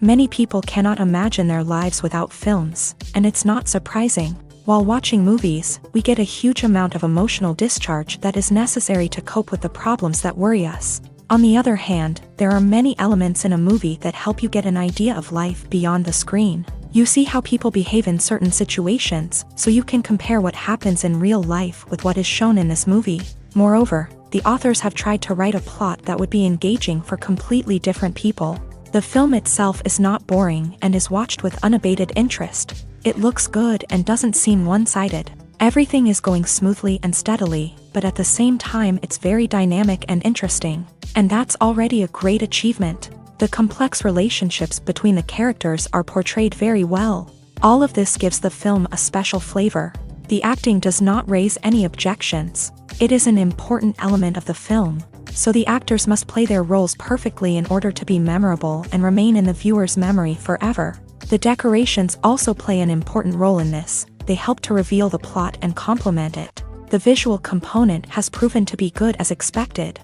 Many people cannot imagine their lives without films, and it's not surprising. While watching movies, we get a huge amount of emotional discharge that is necessary to cope with the problems that worry us. On the other hand, there are many elements in a movie that help you get an idea of life beyond the screen. You see how people behave in certain situations, so you can compare what happens in real life with what is shown in this movie. Moreover, the authors have tried to write a plot that would be engaging for completely different people. The film itself is not boring and is watched with unabated interest. It looks good and doesn't seem one-sided. Everything is going smoothly and steadily, but at the same time it's very dynamic and interesting. And that's already a great achievement. The complex relationships between the characters are portrayed very well. All of this gives the film a special flavor. The acting does not raise any objections. It is an important element of the film, so the actors must play their roles perfectly in order to be memorable and remain in the viewer's memory forever. The decorations also play an important role in this. They help to reveal the plot and complement it. The visual component has proven to be good as expected.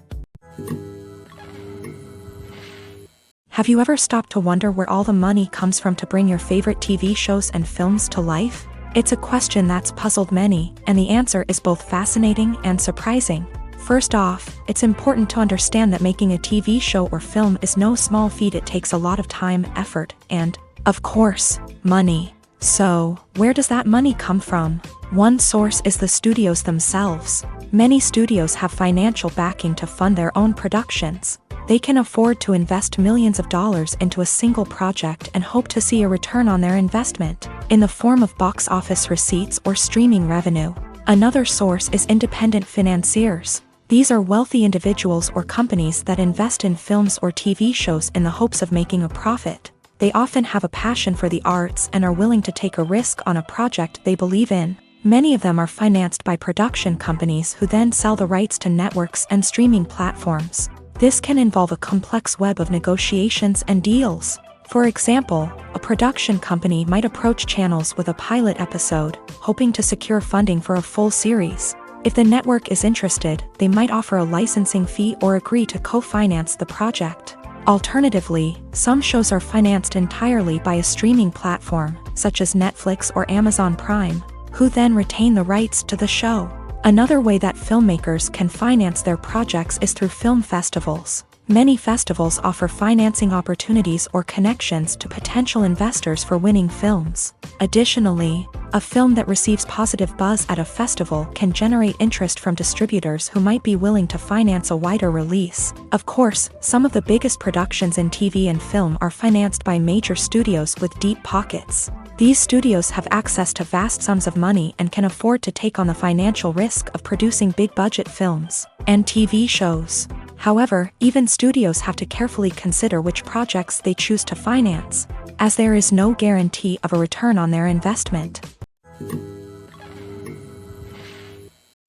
Have you ever stopped to wonder where all the money comes from to bring your favorite TV shows and films to life? It's a question that's puzzled many, and the answer is both fascinating and surprising. First off, it's important to understand that making a TV show or film is no small feat. It takes a lot of time, effort, and, of course, money. So, where does that money come from? One source is the studios themselves. Many studios have financial backing to fund their own productions. They can afford to invest millions of dollars into a single project and hope to see a return on their investment, in the form of box office receipts or streaming revenue. Another source is independent financiers. These are wealthy individuals or companies that invest in films or TV shows in the hopes of making a profit. They often have a passion for the arts and are willing to take a risk on a project they believe in. Many of them are financed by production companies who then sell the rights to networks and streaming platforms. This can involve a complex web of negotiations and deals. For example, a production company might approach channels with a pilot episode, hoping to secure funding for a full series. If the network is interested, they might offer a licensing fee or agree to co-finance the project. Alternatively, some shows are financed entirely by a streaming platform, such as Netflix or Amazon Prime, who then retain the rights to the show. Another way that filmmakers can finance their projects is through film festivals. Many festivals offer financing opportunities or connections to potential investors for winning films. Additionally, a film that receives positive buzz at a festival can generate interest from distributors who might be willing to finance a wider release. Of course, some of the biggest productions in TV and film are financed by major studios with deep pockets. These studios have access to vast sums of money and can afford to take on the financial risk of producing big-budget films and TV shows. However, even studios have to carefully consider which projects they choose to finance, as there is no guarantee of a return on their investment.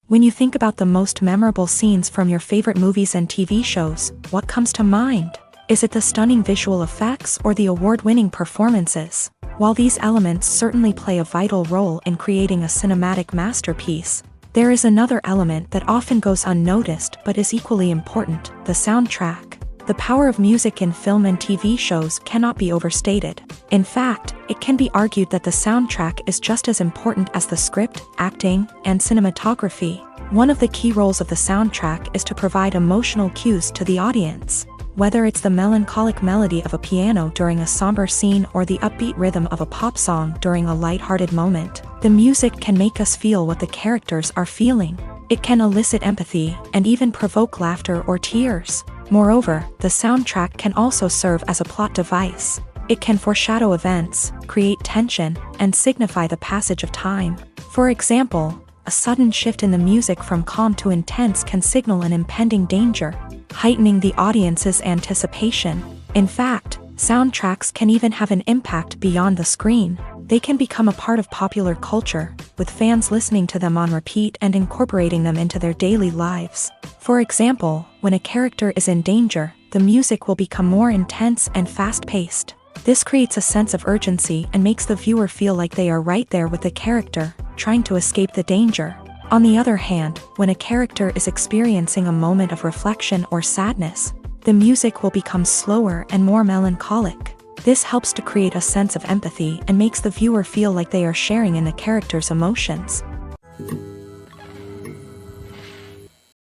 When you think about the most memorable scenes from your favorite movies and TV shows, what comes to mind? Is it the stunning visual effects or the award-winning performances? While these elements certainly play a vital role in creating a cinematic masterpiece, there is another element that often goes unnoticed but is equally important: the soundtrack. The power of music in film and TV shows cannot be overstated. In fact, it can be argued that the soundtrack is just as important as the script, acting, and cinematography. One of the key roles of the soundtrack is to provide emotional cues to the audience. Whether it's the melancholic melody of a piano during a somber scene or the upbeat rhythm of a pop song during a lighthearted moment, the music can make us feel what the characters are feeling. It can elicit empathy and even provoke laughter or tears. Moreover, the soundtrack can also serve as a plot device. It can foreshadow events, create tension, and signify the passage of time. For example, a sudden shift in the music from calm to intense can signal an impending danger, heightening the audience's anticipation. In fact, soundtracks can even have an impact beyond the screen. They can become a part of popular culture, with fans listening to them on repeat and incorporating them into their daily lives. For example, when a character is in danger, the music will become more intense and fast-paced. This creates a sense of urgency and makes the viewer feel like they are right there with the character, trying to escape the danger. On the other hand, when a character is experiencing a moment of reflection or sadness, the music will become slower and more melancholic. This helps to create a sense of empathy and makes the viewer feel like they are sharing in the character's emotions.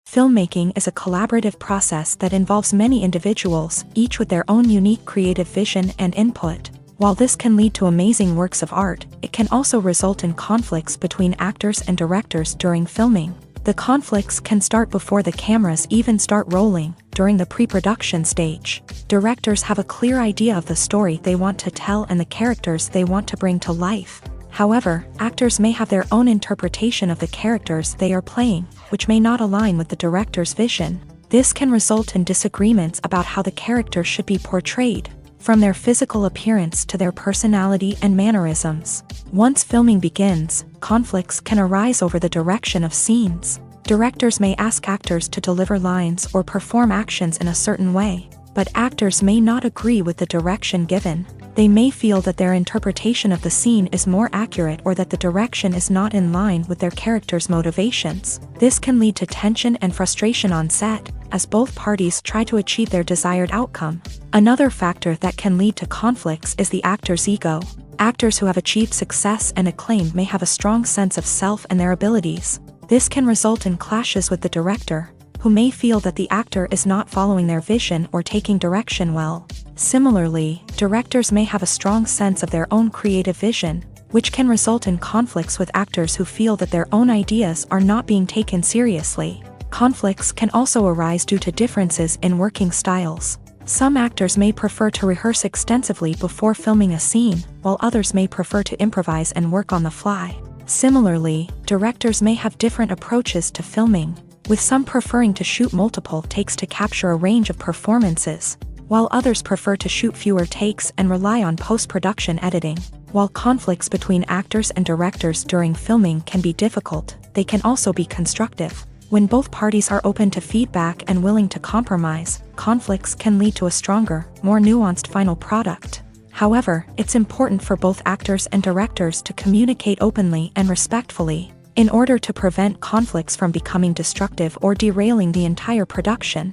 Filmmaking is a collaborative process that involves many individuals, each with their own unique creative vision and input. While this can lead to amazing works of art, it can also result in conflicts between actors and directors during filming. The conflicts can start before the cameras even start rolling, during the pre-production stage. Directors have a clear idea of the story they want to tell and the characters they want to bring to life. However, actors may have their own interpretation of the characters they are playing, which may not align with the director's vision. This can result in disagreements about how the character should be portrayed, from their physical appearance to their personality and mannerisms. Once filming begins, conflicts can arise over the direction of scenes. Directors may ask actors to deliver lines or perform actions in a certain way, but actors may not agree with the direction given. They may feel that their interpretation of the scene is more accurate or that the direction is not in line with their character's motivations. This can lead to tension and frustration on set, as both parties try to achieve their desired outcome. Another factor that can lead to conflicts is the actor's ego. Actors who have achieved success and acclaim may have a strong sense of self and their abilities. This can result in clashes with the director, who may feel that the actor is not following their vision or taking direction well. Similarly, directors may have a strong sense of their own creative vision, which can result in conflicts with actors who feel that their own ideas are not being taken seriously. Conflicts can also arise due to differences in working styles. Some actors may prefer to rehearse extensively before filming a scene, while others may prefer to improvise and work on the fly. Similarly, directors may have different approaches to filming, with some preferring to shoot multiple takes to capture a range of performances, while others prefer to shoot fewer takes and rely on post-production editing. While conflicts between actors and directors during filming can be difficult, they can also be constructive. When both parties are open to feedback and willing to compromise, conflicts can lead to a stronger, more nuanced final product. However, it's important for both actors and directors to communicate openly and respectfully, in order to prevent conflicts from becoming destructive or derailing the entire production.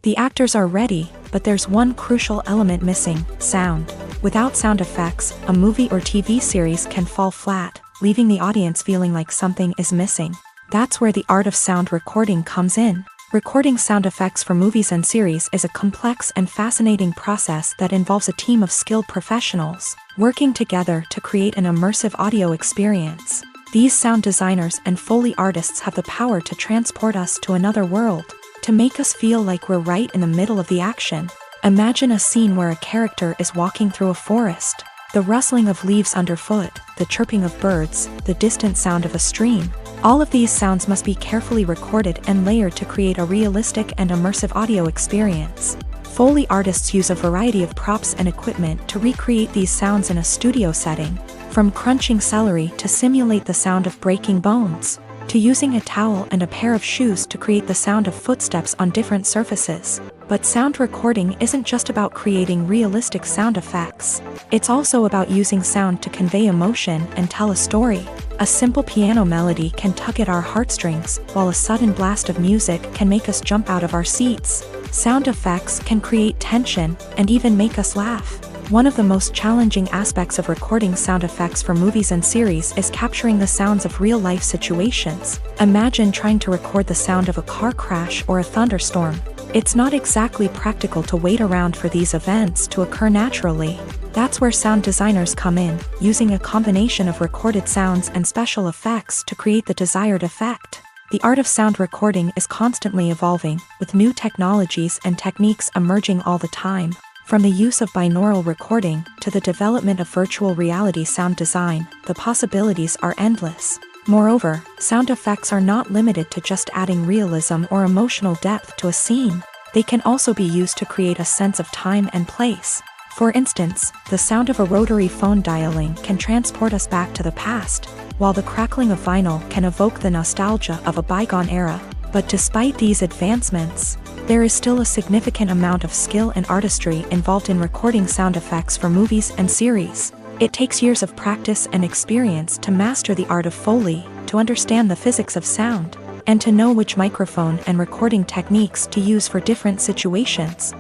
The actors are ready, but there's one crucial element missing: sound. Without sound effects, a movie or TV series can fall flat, leaving the audience feeling like something is missing. That's where the art of sound recording comes in. Recording sound effects for movies and series is a complex and fascinating process that involves a team of skilled professionals working together to create an immersive audio experience. These sound designers and Foley artists have the power to transport us to another world, to make us feel like we're right in the middle of the action. Imagine a scene where a character is walking through a forest. The rustling of leaves underfoot, the chirping of birds, the distant sound of a stream. All of these sounds must be carefully recorded and layered to create a realistic and immersive audio experience. Foley artists use a variety of props and equipment to recreate these sounds in a studio setting, from crunching celery to simulate the sound of breaking bones, to using a towel and a pair of shoes to create the sound of footsteps on different surfaces. But sound recording isn't just about creating realistic sound effects. It's also about using sound to convey emotion and tell a story. A simple piano melody can tug at our heartstrings, while a sudden blast of music can make us jump out of our seats. Sound effects can create tension and even make us laugh. One of the most challenging aspects of recording sound effects for movies and series is capturing the sounds of real-life situations. Imagine trying to record the sound of a car crash or a thunderstorm. It's not exactly practical to wait around for these events to occur naturally. That's where sound designers come in, using a combination of recorded sounds and special effects to create the desired effect. The art of sound recording is constantly evolving, with new technologies and techniques emerging all the time. From the use of binaural recording to the development of virtual reality sound design, the possibilities are endless. Moreover, sound effects are not limited to just adding realism or emotional depth to a scene. They can also be used to create a sense of time and place. For instance, the sound of a rotary phone dialing can transport us back to the past, while the crackling of vinyl can evoke the nostalgia of a bygone era. But despite these advancements, there is still a significant amount of skill and artistry involved in recording sound effects for movies and series. It takes years of practice and experience to master the art of Foley, to understand the physics of sound, and to know which microphone and recording techniques to use for different situations.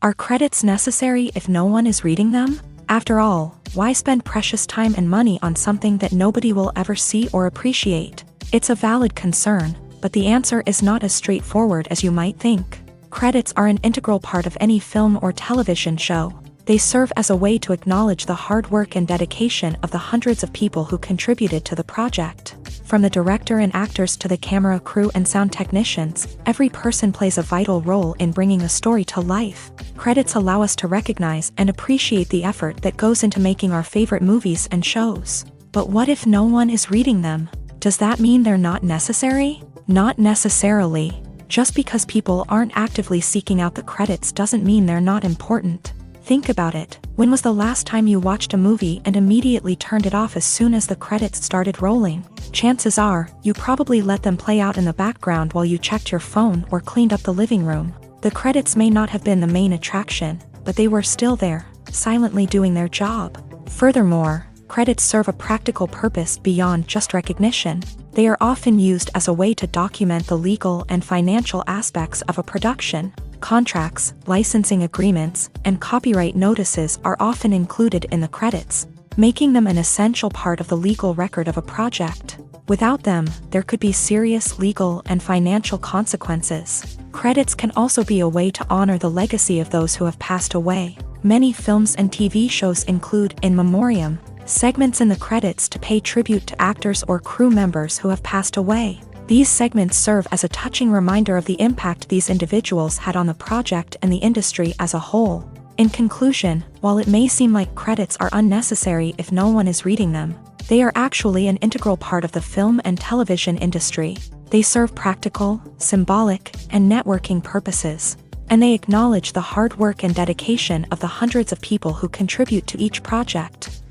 Are credits necessary if no one is reading them? After all, why spend precious time and money on something that nobody will ever see or appreciate? It's a valid concern, but the answer is not as straightforward as you might think. Credits are an integral part of any film or television show. They serve as a way to acknowledge the hard work and dedication of the hundreds of people who contributed to the project. From the director and actors to the camera crew and sound technicians, every person plays a vital role in bringing a story to life. Credits allow us to recognize and appreciate the effort that goes into making our favorite movies and shows. But what if no one is reading them? Does that mean they're not necessary? Not necessarily. Just because people aren't actively seeking out the credits doesn't mean they're not important. Think about it. When was the last time you watched a movie and immediately turned it off as soon as the credits started rolling? Chances are, you probably let them play out in the background while you checked your phone or cleaned up the living room. The credits may not have been the main attraction, but they were still there, silently doing their job. Furthermore, credits serve a practical purpose beyond just recognition. They are often used as a way to document the legal and financial aspects of a production. Contracts, licensing agreements, and copyright notices are often included in the credits, making them an essential part of the legal record of a project. Without them, there could be serious legal and financial consequences. Credits can also be a way to honor the legacy of those who have passed away. Many films and TV shows include in memoriam segments in the credits to pay tribute to actors or crew members who have passed away. These segments serve as a touching reminder of the impact these individuals had on the project and the industry as a whole. In conclusion, while it may seem like credits are unnecessary if no one is reading them, they are actually an integral part of the film and television industry. They serve practical, symbolic, and networking purposes, and they acknowledge the hard work and dedication of the hundreds of people who contribute to each project.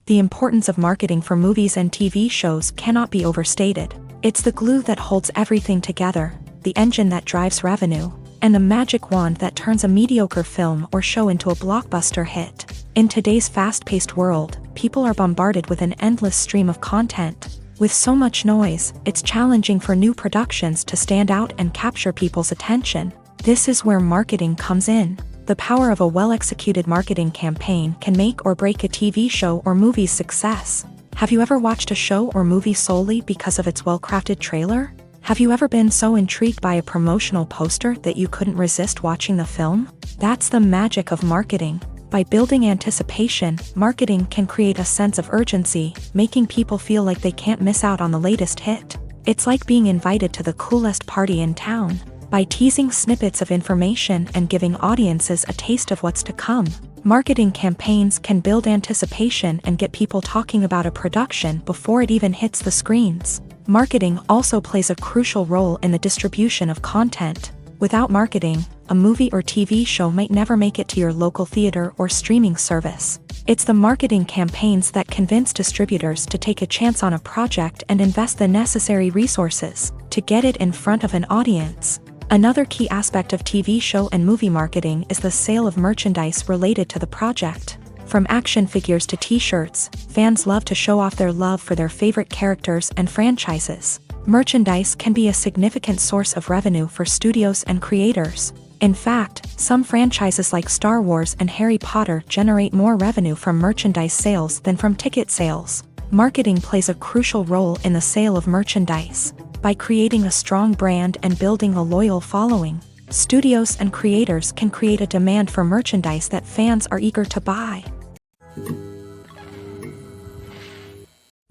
The importance of marketing for movies and TV shows cannot be overstated. It's the glue that holds everything together, the engine that drives revenue, and the magic wand that turns a mediocre film or show into a blockbuster hit. In today's fast-paced world, people are bombarded with an endless stream of content. With so much noise, it's challenging for new productions to stand out and capture people's attention. This is where marketing comes in. The power of a well-executed marketing campaign can make or break a TV show or movie's success. Have you ever watched a show or movie solely because of its well-crafted trailer? Have you ever been so intrigued by a promotional poster that you couldn't resist watching the film? That's the magic of marketing. By building anticipation, marketing can create a sense of urgency, making people feel like they can't miss out on the latest hit. It's like being invited to the coolest party in town. By teasing snippets of information and giving audiences a taste of what's to come, marketing campaigns can build anticipation and get people talking about a production before it even hits the screens. Marketing also plays a crucial role in the distribution of content. Without marketing, a movie or TV show might never make it to your local theater or streaming service. It's the marketing campaigns that convince distributors to take a chance on a project and invest the necessary resources to get it in front of an audience. Another key aspect of TV show and movie marketing is the sale of merchandise related to the project. From action figures to t-shirts, fans love to show off their love for their favorite characters and franchises. Merchandise can be a significant source of revenue for studios and creators. In fact, some franchises like Star Wars and Harry Potter generate more revenue from merchandise sales than from ticket sales. Marketing plays a crucial role in the sale of merchandise. By creating a strong brand and building a loyal following, studios and creators can create a demand for merchandise that fans are eager to buy.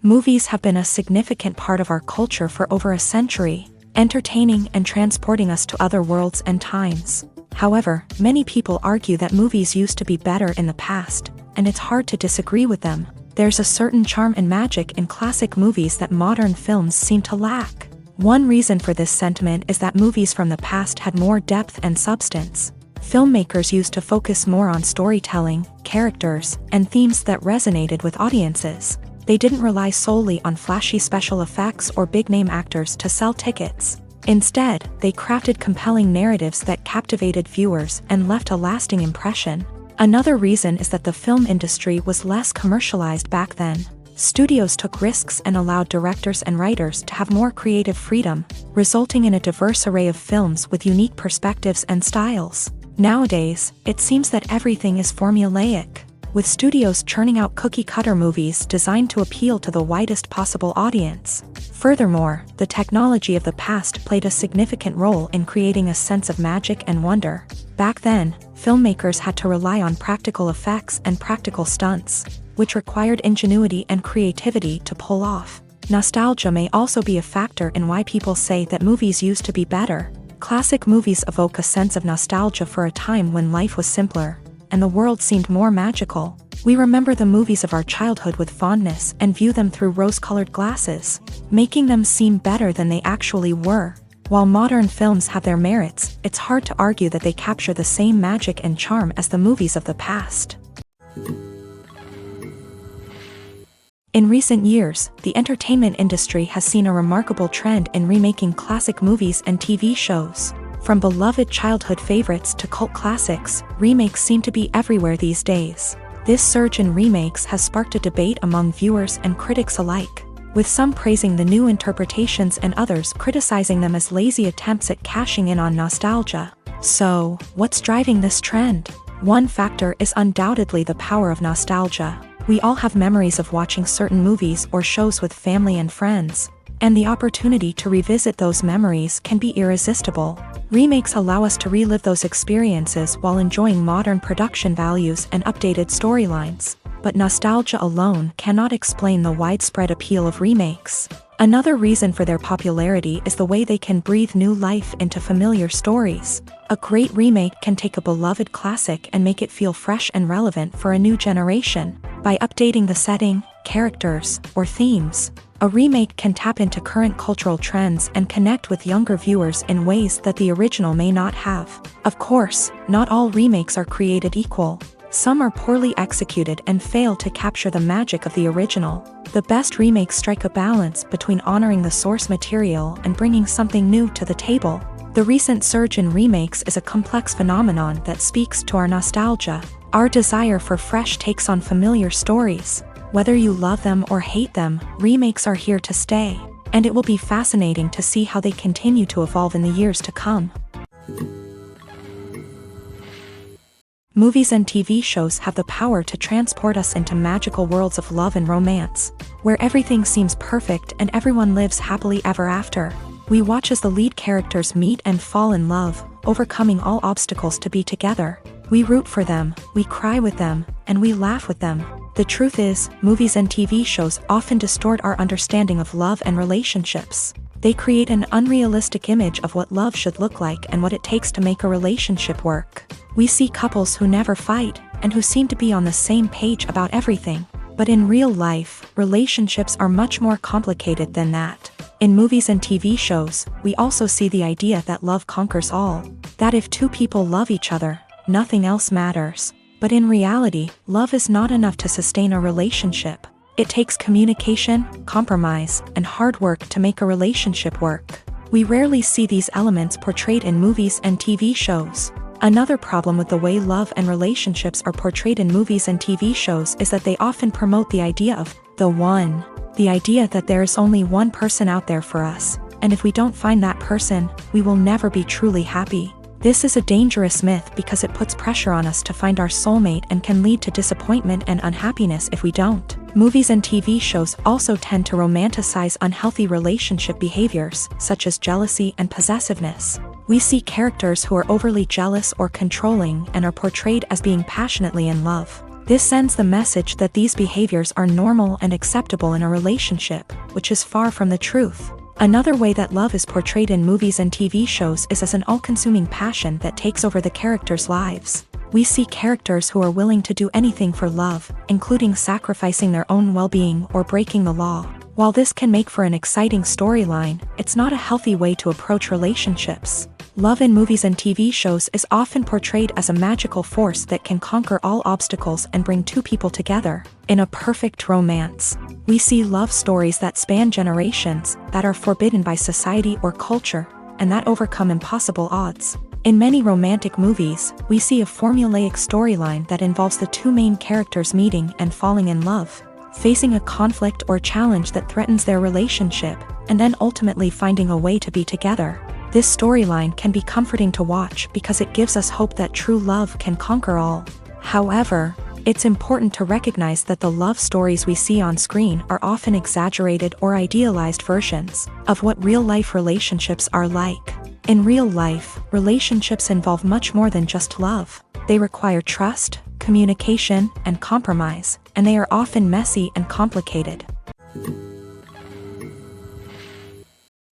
Movies have been a significant part of our culture for over a century, entertaining and transporting us to other worlds and times. However, many people argue that movies used to be better in the past, and it's hard to disagree with them. There's a certain charm and magic in classic movies that modern films seem to lack. One reason for this sentiment is that movies from the past had more depth and substance. Filmmakers used to focus more on storytelling, characters, and themes that resonated with audiences. They didn't rely solely on flashy special effects or big-name actors to sell tickets. Instead, they crafted compelling narratives that captivated viewers and left a lasting impression. Another reason is that the film industry was less commercialized back then. Studios took risks and allowed directors and writers to have more creative freedom, resulting in a diverse array of films with unique perspectives and styles. Nowadays, it seems that everything is formulaic, with studios churning out cookie-cutter movies designed to appeal to the widest possible audience. Furthermore, the technology of the past played a significant role in creating a sense of magic and wonder. Back then, filmmakers had to rely on practical effects and practical stunts, which required ingenuity and creativity to pull off. Nostalgia may also be a factor in why people say that movies used to be better. Classic movies evoke a sense of nostalgia for a time when life was simpler, and the world seemed more magical. We remember the movies of our childhood with fondness and view them through rose-colored glasses, making them seem better than they actually were. While modern films have their merits, it's hard to argue that they capture the same magic and charm as the movies of the past. In recent years, the entertainment industry has seen a remarkable trend in remaking classic movies and TV shows. From beloved childhood favorites to cult classics, remakes seem to be everywhere these days. This surge in remakes has sparked a debate among viewers and critics alike, with some praising the new interpretations and others criticizing them as lazy attempts at cashing in on nostalgia. So, what's driving this trend? One factor is undoubtedly the power of nostalgia. We all have memories of watching certain movies or shows with family and friends, and the opportunity to revisit those memories can be irresistible. Remakes allow us to relive those experiences while enjoying modern production values and updated storylines, but nostalgia alone cannot explain the widespread appeal of remakes. Another reason for their popularity is the way they can breathe new life into familiar stories. A great remake can take a beloved classic and make it feel fresh and relevant for a new generation. By updating the setting, characters, or themes, a remake can tap into current cultural trends and connect with younger viewers in ways that the original may not have. Of course, not all remakes are created equal. Some are poorly executed and fail to capture the magic of the original. The best remakes strike a balance between honoring the source material and bringing something new to the table. The recent surge in remakes is a complex phenomenon that speaks to our nostalgia, our desire for fresh takes on familiar stories. Whether you love them or hate them, remakes are here to stay, and it will be fascinating to see how they continue to evolve in the years to come. Movies and TV shows have the power to transport us into magical worlds of love and romance, where everything seems perfect and everyone lives happily ever after. We watch as the lead characters meet and fall in love, overcoming all obstacles to be together. We root for them, we cry with them, and we laugh with them. The truth is, movies and TV shows often distort our understanding of love and relationships. They create an unrealistic image of what love should look like and what it takes to make a relationship work. We see couples who never fight, and who seem to be on the same page about everything. But in real life, relationships are much more complicated than that. In movies and TV shows, we also see the idea that love conquers all. That if two people love each other, nothing else matters. But in reality, love is not enough to sustain a relationship. It takes communication, compromise, and hard work to make a relationship work. We rarely see these elements portrayed in movies and TV shows. Another problem with the way love and relationships are portrayed in movies and TV shows is that they often promote the idea of the one. The idea that there is only one person out there for us, and if we don't find that person, we will never be truly happy. This is a dangerous myth because it puts pressure on us to find our soulmate and can lead to disappointment and unhappiness if we don't. Movies and TV shows also tend to romanticize unhealthy relationship behaviors, such as jealousy and possessiveness. We see characters who are overly jealous or controlling and are portrayed as being passionately in love. This sends the message that these behaviors are normal and acceptable in a relationship, which is far from the truth. Another way that love is portrayed in movies and TV shows is as an all-consuming passion that takes over the characters' lives. We see characters who are willing to do anything for love, including sacrificing their own well-being or breaking the law. While this can make for an exciting storyline, it's not a healthy way to approach relationships. Love in movies and TV shows is often portrayed as a magical force that can conquer all obstacles and bring two people together. In a perfect romance, we see love stories that span generations, that are forbidden by society or culture, and that overcome impossible odds. In many romantic movies, we see a formulaic storyline that involves the two main characters meeting and falling in love. facing a conflict or challenge that threatens their relationship, and then ultimately finding a way to be together. This storyline can be comforting to watch because it gives us hope that true love can conquer all. However, it's important to recognize that the love stories we see on screen are often exaggerated or idealized versions of what real-life relationships are like. In real life, relationships involve much more than just love. They require trust, communication, and compromise, and they are often messy and complicated.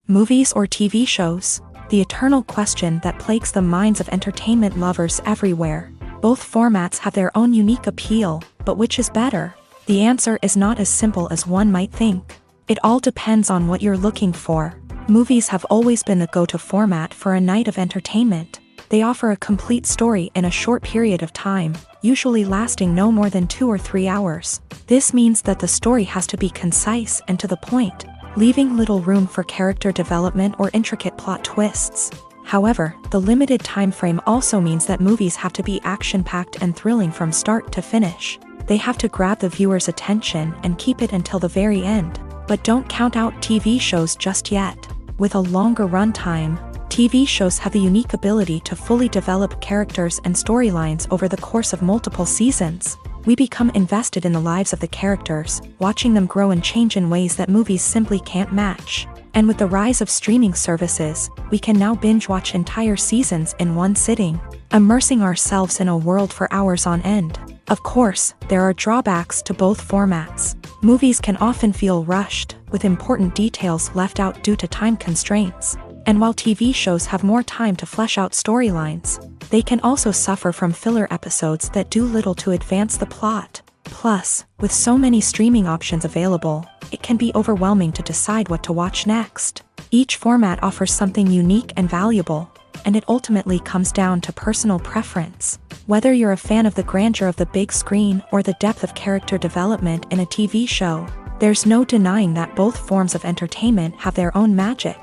Movies or TV shows? The eternal question that plagues the minds of entertainment lovers everywhere. Both formats have their own unique appeal, but which is better? The answer is not as simple as one might think. It all depends on what you're looking for. Movies have always been the go-to format for a night of entertainment. They offer a complete story in a short period of time, usually lasting no more than 2 or 3 hours. This means that the story has to be concise and to the point, leaving little room for character development or intricate plot twists. However, the limited time frame also means that movies have to be action-packed and thrilling from start to finish. They have to grab the viewer's attention and keep it until the very end. But don't count out TV shows just yet. With a longer runtime, TV shows have the unique ability to fully develop characters and storylines over the course of multiple seasons. We become invested in the lives of the characters, watching them grow and change in ways that movies simply can't match. And with the rise of streaming services, we can now binge-watch entire seasons in one sitting, immersing ourselves in a world for hours on end. Of course, there are drawbacks to both formats. Movies can often feel rushed, with important details left out due to time constraints. And while TV shows have more time to flesh out storylines, they can also suffer from filler episodes that do little to advance the plot. Plus, with so many streaming options available, it can be overwhelming to decide what to watch next. Each format offers something unique and valuable, and it ultimately comes down to personal preference. Whether you're a fan of the grandeur of the big screen or the depth of character development in a TV show, there's no denying that both forms of entertainment have their own magic.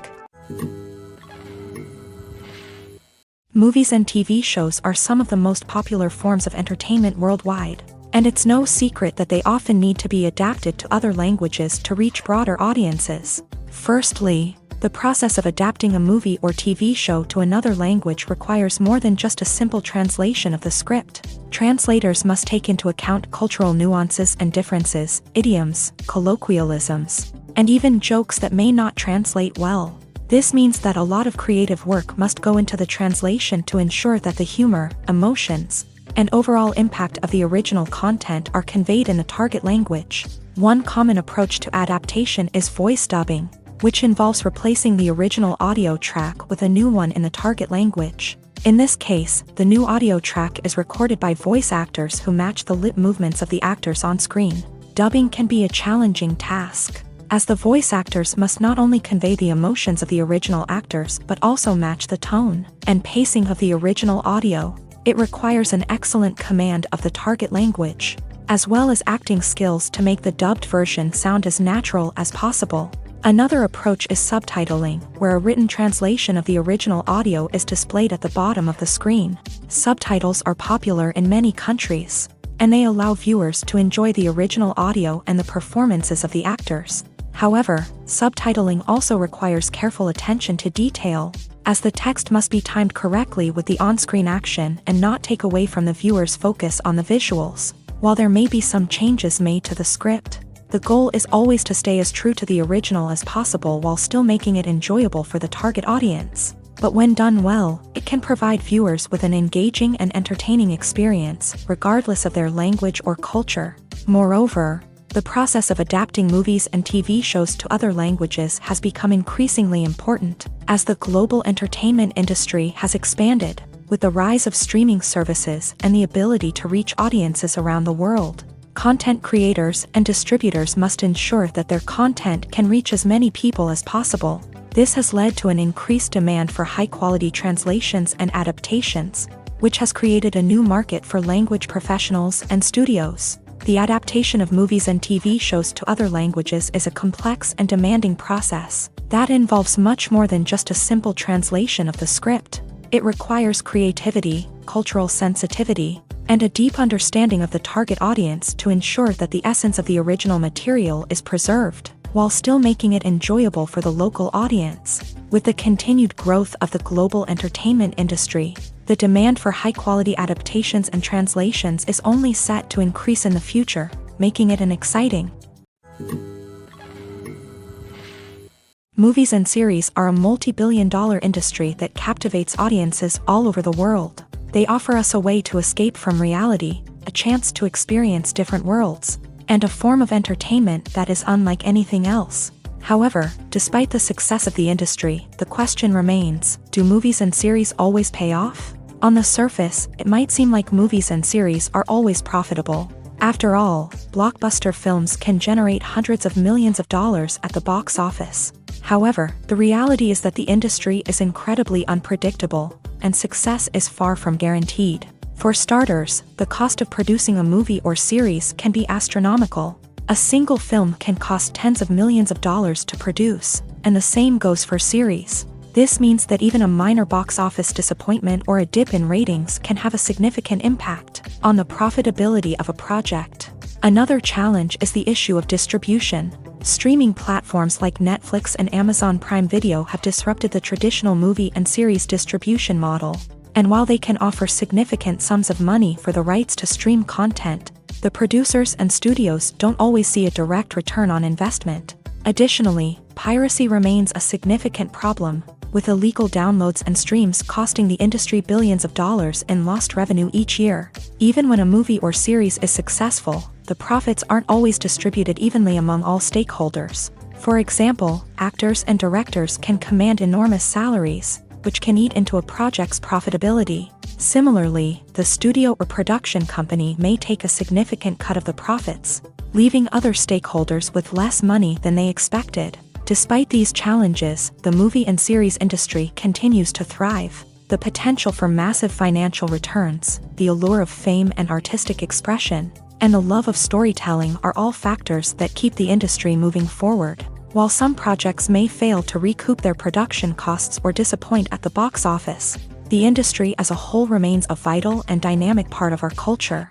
Movies and TV shows are some of the most popular forms of entertainment worldwide, and it's no secret that they often need to be adapted to other languages to reach broader audiences. Firstly, the process of adapting a movie or TV show to another language requires more than just a simple translation of the script. Translators must take into account cultural nuances and differences, idioms, colloquialisms, and even jokes that may not translate well. This means that a lot of creative work must go into the translation to ensure that the humor, emotions, and overall impact of the original content are conveyed in the target language. One common approach to adaptation is voice dubbing, which involves replacing the original audio track with a new one in the target language. In this case, the new audio track is recorded by voice actors who match the lip movements of the actors on screen. Dubbing can be a challenging task, as the voice actors must not only convey the emotions of the original actors but also match the tone and pacing of the original audio. It requires an excellent command of the target language, as well as acting skills to make the dubbed version sound as natural as possible. Another approach is subtitling, where a written translation of the original audio is displayed at the bottom of the screen. Subtitles are popular in many countries, and they allow viewers to enjoy the original audio and the performances of the actors. However, subtitling also requires careful attention to detail, as the text must be timed correctly with the on-screen action and not take away from the viewer's focus on the visuals. While there may be some changes made to the script, the goal is always to stay as true to the original as possible while still making it enjoyable for the target audience. But when done well, it can provide viewers with an engaging and entertaining experience, regardless of their language or culture. Moreover, the process of adapting movies and TV shows to other languages has become increasingly important, as the global entertainment industry has expanded, with the rise of streaming services and the ability to reach audiences around the world. Content creators and distributors must ensure that their content can reach as many people as possible. This has led to an increased demand for high-quality translations and adaptations, which has created a new market for language professionals and studios. The adaptation of movies and TV shows to other languages is a complex and demanding process that involves much more than just a simple translation of the script. It requires creativity, cultural sensitivity, and a deep understanding of the target audience to ensure that the essence of the original material is preserved, while still making it enjoyable for the local audience. With the continued growth of the global entertainment industry, the demand for high-quality adaptations and translations is only set to increase in the future, making it an exciting. Movies and series are a multi-billion-dollar industry that captivates audiences all over the world. They offer us a way to escape from reality, a chance to experience different worlds, and a form of entertainment that is unlike anything else. However, despite the success of the industry, the question remains, do movies and series always pay off? On the surface, it might seem like movies and series are always profitable. After all, blockbuster films can generate hundreds of millions of dollars at the box office. However, the reality is that the industry is incredibly unpredictable, and success is far from guaranteed. For starters, the cost of producing a movie or series can be astronomical. A single film can cost tens of millions of dollars to produce, and the same goes for series. This means that even a minor box office disappointment or a dip in ratings can have a significant impact on the profitability of a project. Another challenge is the issue of distribution. Streaming platforms like Netflix and Amazon Prime Video have disrupted the traditional movie and series distribution model. And while they can offer significant sums of money for the rights to stream content, the producers and studios don't always see a direct return on investment. Additionally, piracy remains a significant problem, with illegal downloads and streams costing the industry billions of dollars in lost revenue each year. Even when a movie or series is successful, the profits aren't always distributed evenly among all stakeholders. For example, actors and directors can command enormous salaries, which can eat into a project's profitability. Similarly, the studio or production company may take a significant cut of the profits, leaving other stakeholders with less money than they expected. Despite these challenges, the movie and series industry continues to thrive. The potential for massive financial returns, the allure of fame and artistic expression, and the love of storytelling are all factors that keep the industry moving forward. While some projects may fail to recoup their production costs or disappoint at the box office, the industry as a whole remains a vital and dynamic part of our culture.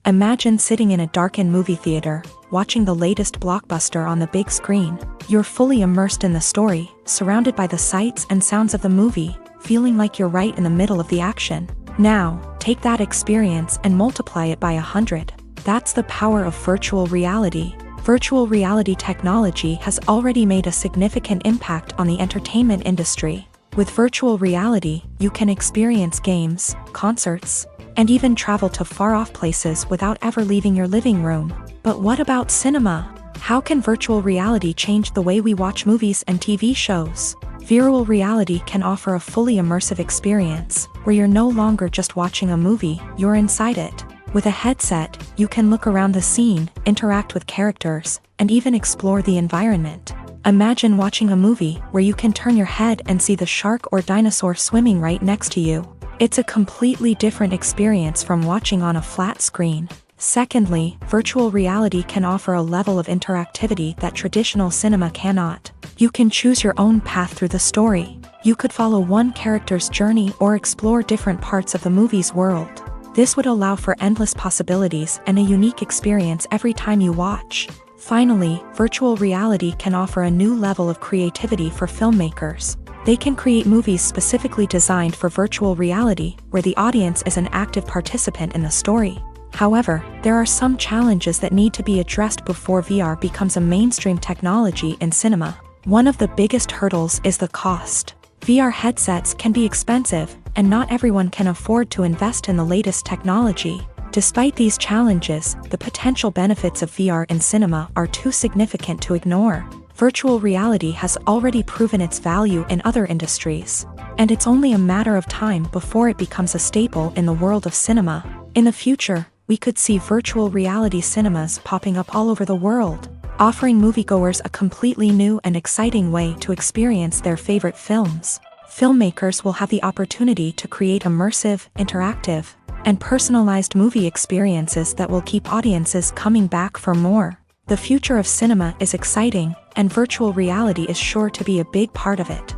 Imagine sitting in a darkened movie theater, watching the latest blockbuster on the big screen. You're fully immersed in the story, surrounded by the sights and sounds of the movie, feeling like you're right in the middle of the action. Now, take that experience and multiply it by 100. That's the power of virtual reality. Virtual reality technology has already made a significant impact on the entertainment industry. With virtual reality, you can experience games, concerts, and even travel to far-off places without ever leaving your living room. But what about cinema? How can virtual reality change the way we watch movies and TV shows? Virtual reality can offer a fully immersive experience, where you're no longer just watching a movie, you're inside it. With a headset, you can look around the scene, interact with characters, and even explore the environment. Imagine watching a movie where you can turn your head and see the shark or dinosaur swimming right next to you. It's a completely different experience from watching on a flat screen. Secondly, virtual reality can offer a level of interactivity that traditional cinema cannot. You can choose your own path through the story. You could follow one character's journey or explore different parts of the movie's world. This would allow for endless possibilities and a unique experience every time you watch. Finally, virtual reality can offer a new level of creativity for filmmakers. They can create movies specifically designed for virtual reality, where the audience is an active participant in the story. However, there are some challenges that need to be addressed before VR becomes a mainstream technology in cinema. One of the biggest hurdles is the cost. VR headsets can be expensive, and not everyone can afford to invest in the latest technology. Despite these challenges, the potential benefits of VR in cinema are too significant to ignore. Virtual reality has already proven its value in other industries, and it's only a matter of time before it becomes a staple in the world of cinema. In the future, we could see virtual reality cinemas popping up all over the world, offering moviegoers a completely new and exciting way to experience their favorite films. Filmmakers will have the opportunity to create immersive, interactive, and personalized movie experiences that will keep audiences coming back for more. The future of cinema is exciting, and virtual reality is sure to be a big part of it.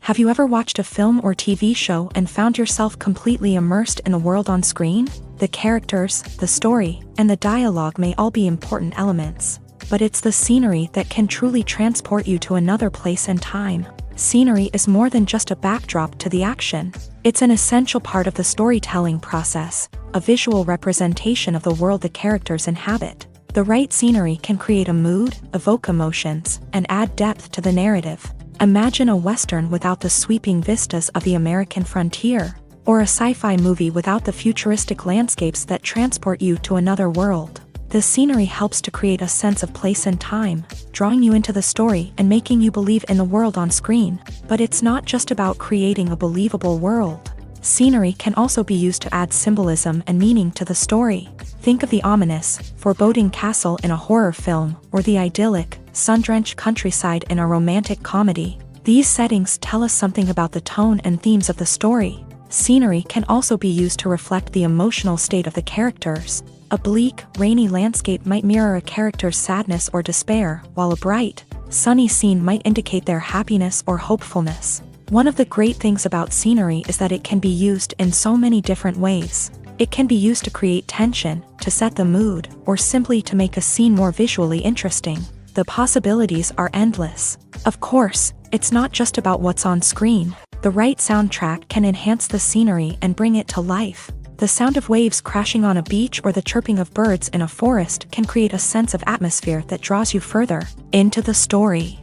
Have you ever watched a film or TV show and found yourself completely immersed in the world on screen? The characters, the story, and the dialogue may all be important elements, but it's the scenery that can truly transport you to another place and time. Scenery is more than just a backdrop to the action. It's an essential part of the storytelling process, a visual representation of the world the characters inhabit. The right scenery can create a mood, evoke emotions, and add depth to the narrative. Imagine a Western without the sweeping vistas of the American frontier, or a sci-fi movie without the futuristic landscapes that transport you to another world. The scenery helps to create a sense of place and time, drawing you into the story and making you believe in the world on screen. But it's not just about creating a believable world. Scenery can also be used to add symbolism and meaning to the story. Think of the ominous, foreboding castle in a horror film, or the idyllic, sun-drenched countryside in a romantic comedy. These settings tell us something about the tone and themes of the story. Scenery can also be used to reflect the emotional state of the characters. A bleak, rainy landscape might mirror a character's sadness or despair, while a bright, sunny scene might indicate their happiness or hopefulness. One of the great things about scenery is that it can be used in so many different ways. It can be used to create tension, to set the mood, or simply to make a scene more visually interesting. The possibilities are endless. Of course, it's not just about what's on screen. The right soundtrack can enhance the scenery and bring it to life. The sound of waves crashing on a beach or the chirping of birds in a forest can create a sense of atmosphere that draws you further into the story.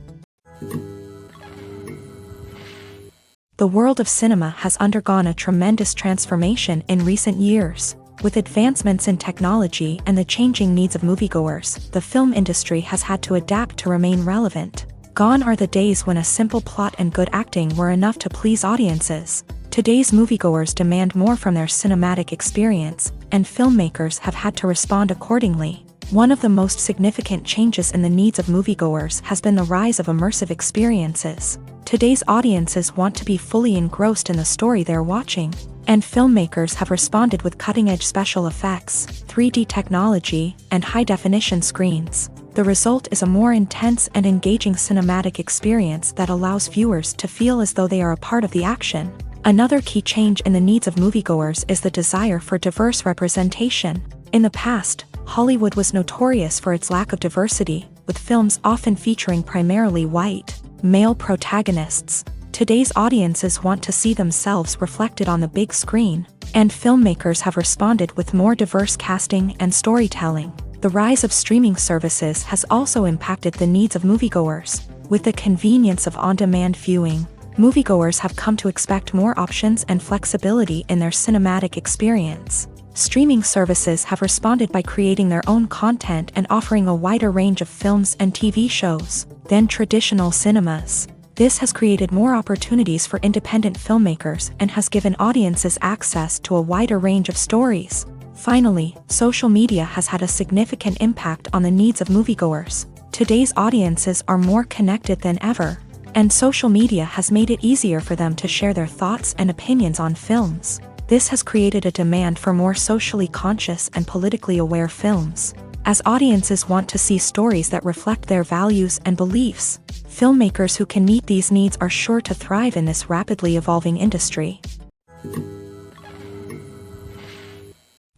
The world of cinema has undergone a tremendous transformation in recent years. With advancements in technology and the changing needs of moviegoers, the film industry has had to adapt to remain relevant. Gone are the days when a simple plot and good acting were enough to please audiences. Today's moviegoers demand more from their cinematic experience, and filmmakers have had to respond accordingly. One of the most significant changes in the needs of moviegoers has been the rise of immersive experiences. Today's audiences want to be fully engrossed in the story they're watching, and filmmakers have responded with cutting-edge special effects, 3D technology, and high-definition screens. The result is a more intense and engaging cinematic experience that allows viewers to feel as though they are a part of the action. Another key change in the needs of moviegoers is the desire for diverse representation. In the past, Hollywood was notorious for its lack of diversity, with films often featuring primarily white, male protagonists. Today's audiences want to see themselves reflected on the big screen, and filmmakers have responded with more diverse casting and storytelling. The rise of streaming services has also impacted the needs of moviegoers. With the convenience of on-demand viewing, moviegoers have come to expect more options and flexibility in their cinematic experience. Streaming services have responded by creating their own content and offering a wider range of films and TV shows than traditional cinemas. This has created more opportunities for independent filmmakers and has given audiences access to a wider range of stories. Finally, social media has had a significant impact on the needs of moviegoers. Today's audiences are more connected than ever, and social media has made it easier for them to share their thoughts and opinions on films. This has created a demand for more socially conscious and politically aware films. As audiences want to see stories that reflect their values and beliefs, filmmakers who can meet these needs are sure to thrive in this rapidly evolving industry.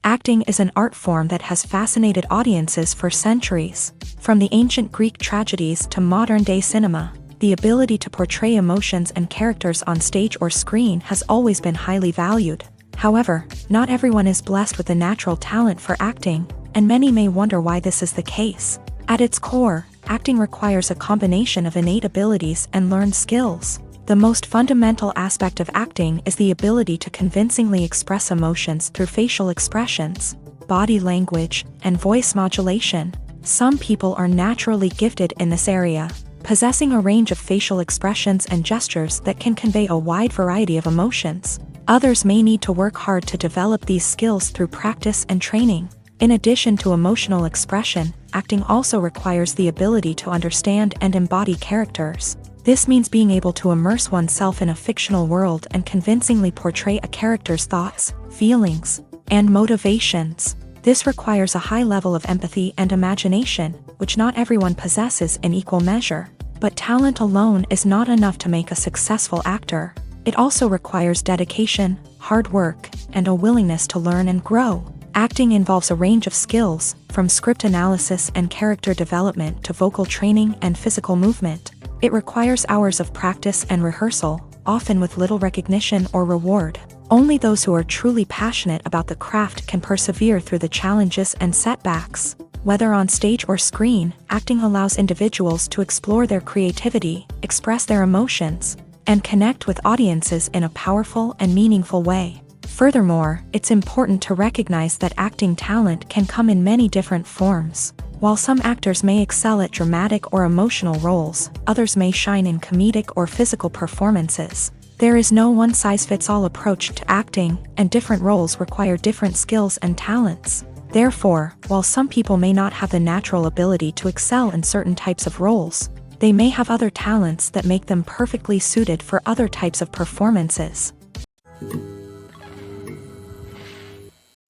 Acting is an art form that has fascinated audiences for centuries. From the ancient Greek tragedies to modern-day cinema, the ability to portray emotions and characters on stage or screen has always been highly valued. However, not everyone is blessed with a natural talent for acting, and many may wonder why this is the case. At its core, acting requires a combination of innate abilities and learned skills. The most fundamental aspect of acting is the ability to convincingly express emotions through facial expressions, body language, and voice modulation. Some people are naturally gifted in this area, possessing a range of facial expressions and gestures that can convey a wide variety of emotions. Others may need to work hard to develop these skills through practice and training. In addition to emotional expression, acting also requires the ability to understand and embody characters. This means being able to immerse oneself in a fictional world and convincingly portray a character's thoughts, feelings, and motivations. This requires a high level of empathy and imagination, which not everyone possesses in equal measure. But talent alone is not enough to make a successful actor. It also requires dedication, hard work, and a willingness to learn and grow. Acting involves a range of skills, from script analysis and character development to vocal training and physical movement. It requires hours of practice and rehearsal, often with little recognition or reward. Only those who are truly passionate about the craft can persevere through the challenges and setbacks. Whether on stage or screen, acting allows individuals to explore their creativity, express their emotions, and connect with audiences in a powerful and meaningful way. Furthermore, it's important to recognize that acting talent can come in many different forms. While some actors may excel at dramatic or emotional roles, others may shine in comedic or physical performances. There is no one-size-fits-all approach to acting, and different roles require different skills and talents. Therefore, while some people may not have the natural ability to excel in certain types of roles, they may have other talents that make them perfectly suited for other types of performances.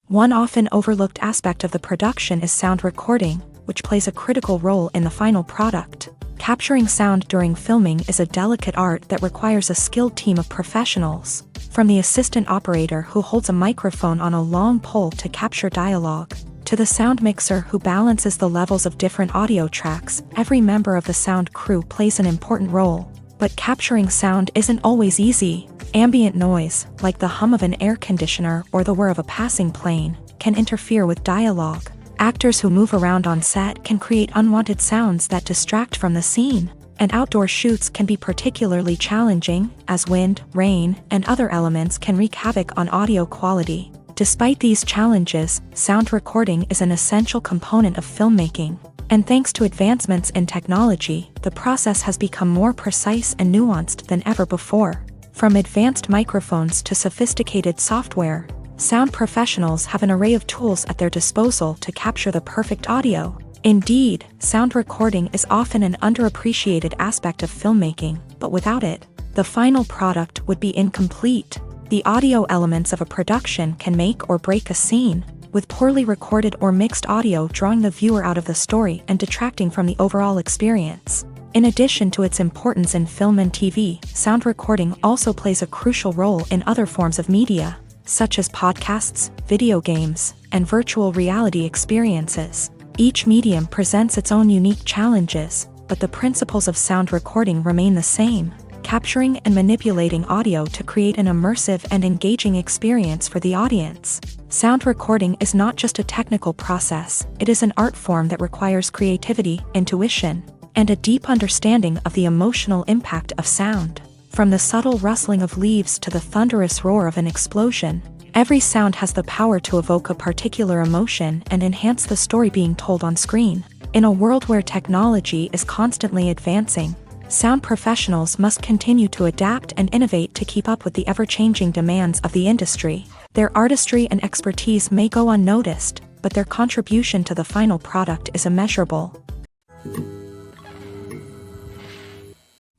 One often overlooked aspect of the production is sound recording, which plays a critical role in the final product. Capturing sound during filming is a delicate art that requires a skilled team of professionals. From the assistant operator who holds a microphone on a long pole to capture dialogue, to the sound mixer who balances the levels of different audio tracks, every member of the sound crew plays an important role. But capturing sound isn't always easy. Ambient noise, like the hum of an air conditioner or the whir of a passing plane, can interfere with dialogue. Actors who move around on set can create unwanted sounds that distract from the scene, and outdoor shoots can be particularly challenging, as wind, rain, and other elements can wreak havoc on audio quality. Despite these challenges, sound recording is an essential component of filmmaking, and thanks to advancements in technology, the process has become more precise and nuanced than ever before. From advanced microphones to sophisticated software, sound professionals have an array of tools at their disposal to capture the perfect audio. Indeed, sound recording is often an underappreciated aspect of filmmaking, but without it, the final product would be incomplete. The audio elements of a production can make or break a scene, with poorly recorded or mixed audio drawing the viewer out of the story and detracting from the overall experience. In addition to its importance in film and TV, sound recording also plays a crucial role in other forms of media, such as podcasts, video games, and virtual reality experiences. Each medium presents its own unique challenges, but the principles of sound recording remain the same: capturing and manipulating audio to create an immersive and engaging experience for the audience. Sound recording is not just a technical process, it is an art form that requires creativity, intuition, and a deep understanding of the emotional impact of sound. From the subtle rustling of leaves to the thunderous roar of an explosion, every sound has the power to evoke a particular emotion and enhance the story being told on screen. In a world where technology is constantly advancing, sound professionals must continue to adapt and innovate to keep up with the ever-changing demands of the industry. Their artistry and expertise may go unnoticed, but their contribution to the final product is immeasurable.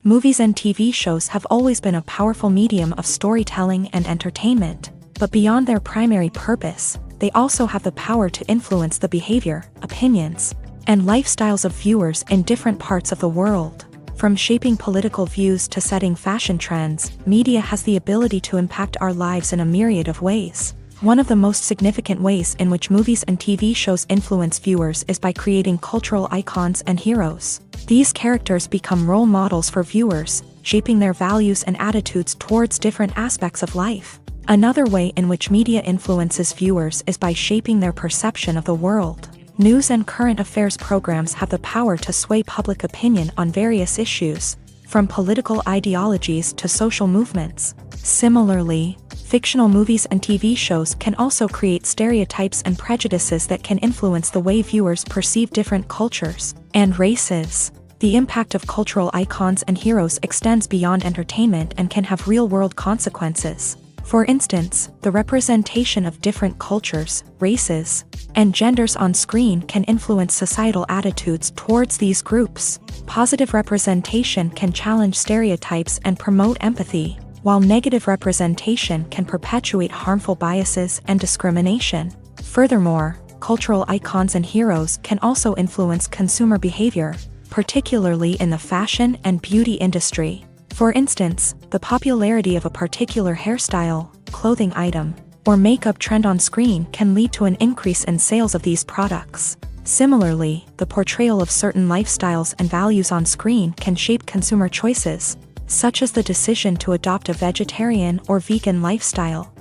Movies and TV shows have always been a powerful medium of storytelling and entertainment, but beyond their primary purpose, they also have the power to influence the behavior, opinions, and lifestyles of viewers in different parts of the world. From shaping political views to setting fashion trends, media has the ability to impact our lives in a myriad of ways. One of the most significant ways in which movies and TV shows influence viewers is by creating cultural icons and heroes. These characters become role models for viewers, shaping their values and attitudes towards different aspects of life. Another way in which media influences viewers is by shaping their perception of the world. News and current affairs programs have the power to sway public opinion on various issues, from political ideologies to social movements. Similarly, fictional movies and TV shows can also create stereotypes and prejudices that can influence the way viewers perceive different cultures and races. The impact of cultural icons and heroes extends beyond entertainment and can have real-world consequences. For instance, the representation of different cultures, races, and genders on screen can influence societal attitudes towards these groups. Positive representation can challenge stereotypes and promote empathy, while negative representation can perpetuate harmful biases and discrimination. Furthermore, cultural icons and heroes can also influence consumer behavior, particularly in the fashion and beauty industry. For instance, the popularity of a particular hairstyle, clothing item, or makeup trend on screen can lead to an increase in sales of these products. Similarly, the portrayal of certain lifestyles and values on screen can shape consumer choices, such as the decision to adopt a vegetarian or vegan lifestyle.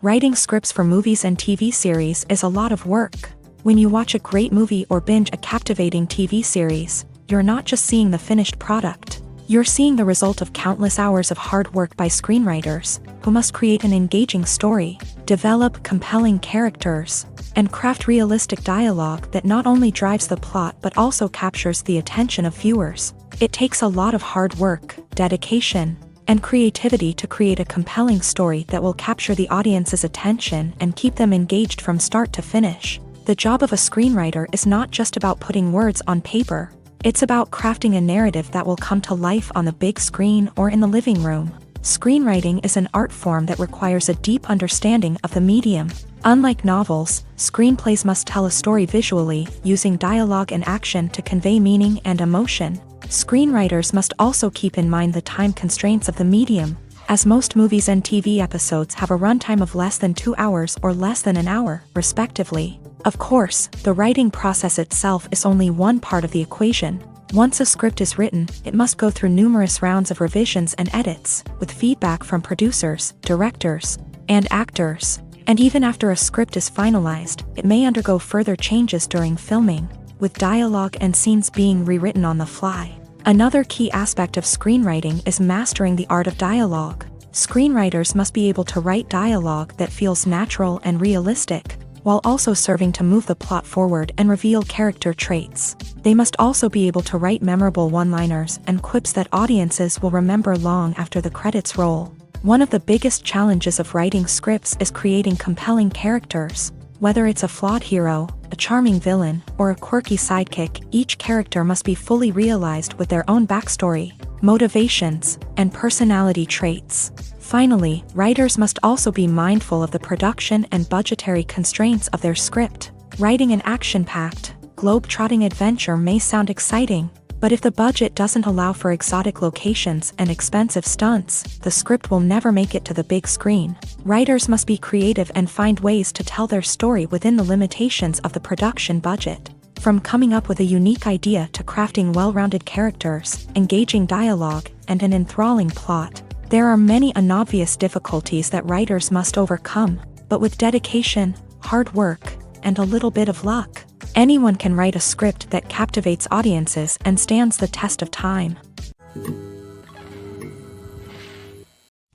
Writing scripts for movies and TV series is a lot of work. When you watch a great movie or binge a captivating TV series, you're not just seeing the finished product. You're seeing the result of countless hours of hard work by screenwriters, who must create an engaging story, develop compelling characters, and craft realistic dialogue that not only drives the plot but also captures the attention of viewers. It takes a lot of hard work, dedication, and creativity to create a compelling story that will capture the audience's attention and keep them engaged from start to finish. The job of a screenwriter is not just about putting words on paper. It's about crafting a narrative that will come to life on the big screen or in the living room. Screenwriting is an art form that requires a deep understanding of the medium. Unlike novels, screenplays must tell a story visually, using dialogue and action to convey meaning and emotion. Screenwriters must also keep in mind the time constraints of the medium, as most movies and TV episodes have a runtime of less than 2 hours or less than an hour, respectively. Of course, the writing process itself is only one part of the equation. Once a script is written, it must go through numerous rounds of revisions and edits, with feedback from producers, directors, and actors. And even after a script is finalized, it may undergo further changes during filming, with dialogue and scenes being rewritten on the fly. Another key aspect of screenwriting is mastering the art of dialogue. Screenwriters must be able to write dialogue that feels natural and realistic, while also serving to move the plot forward and reveal character traits. They must also be able to write memorable one-liners and quips that audiences will remember long after the credits roll. One of the biggest challenges of writing scripts is creating compelling characters. Whether it's a flawed hero, a charming villain, or a quirky sidekick, each character must be fully realized with their own backstory, motivations, and personality traits. Finally, writers must also be mindful of the production and budgetary constraints of their script. Writing an action-packed, globe-trotting adventure may sound exciting, but if the budget doesn't allow for exotic locations and expensive stunts, the script will never make it to the big screen. Writers must be creative and find ways to tell their story within the limitations of the production budget. From coming up with a unique idea to crafting well-rounded characters, engaging dialogue, and an enthralling plot, there are many unobvious difficulties that writers must overcome, but with dedication, hard work, and a little bit of luck, anyone can write a script that captivates audiences and stands the test of time.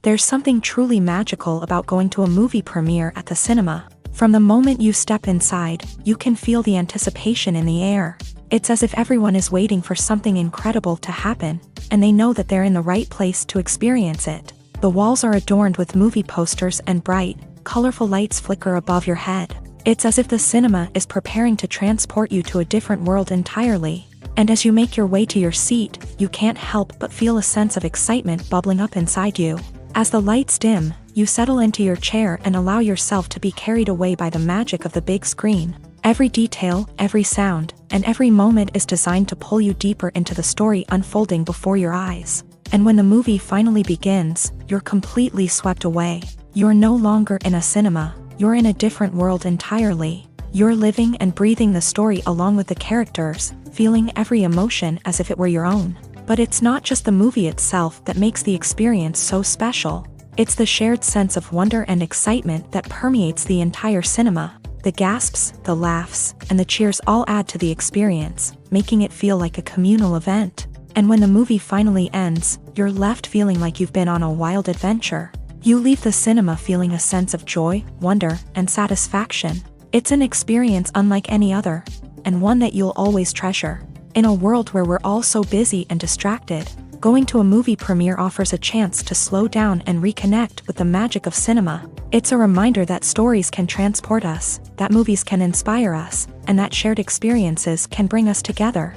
There's something truly magical about going to a movie premiere at the cinema. From the moment you step inside, you can feel the anticipation in the air. It's as if everyone is waiting for something incredible to happen, and they know that they're in the right place to experience it. The walls are adorned with movie posters and bright, colorful lights flicker above your head. It's as if the cinema is preparing to transport you to a different world entirely. And as you make your way to your seat, you can't help but feel a sense of excitement bubbling up inside you. As the lights dim, you settle into your chair and allow yourself to be carried away by the magic of the big screen. Every detail, every sound, and every moment is designed to pull you deeper into the story unfolding before your eyes. And when the movie finally begins, you're completely swept away. You're no longer in a cinema, you're in a different world entirely. You're living and breathing the story along with the characters, feeling every emotion as if it were your own. But it's not just the movie itself that makes the experience so special. It's the shared sense of wonder and excitement that permeates the entire cinema. The gasps, the laughs, and the cheers all add to the experience, making it feel like a communal event. And when the movie finally ends, you're left feeling like you've been on a wild adventure. You leave the cinema feeling a sense of joy, wonder, and satisfaction. It's an experience unlike any other, and one that you'll always treasure. In a world where we're all so busy and distracted, going to a movie premiere offers a chance to slow down and reconnect with the magic of cinema. It's a reminder that stories can transport us, that movies can inspire us, and that shared experiences can bring us together.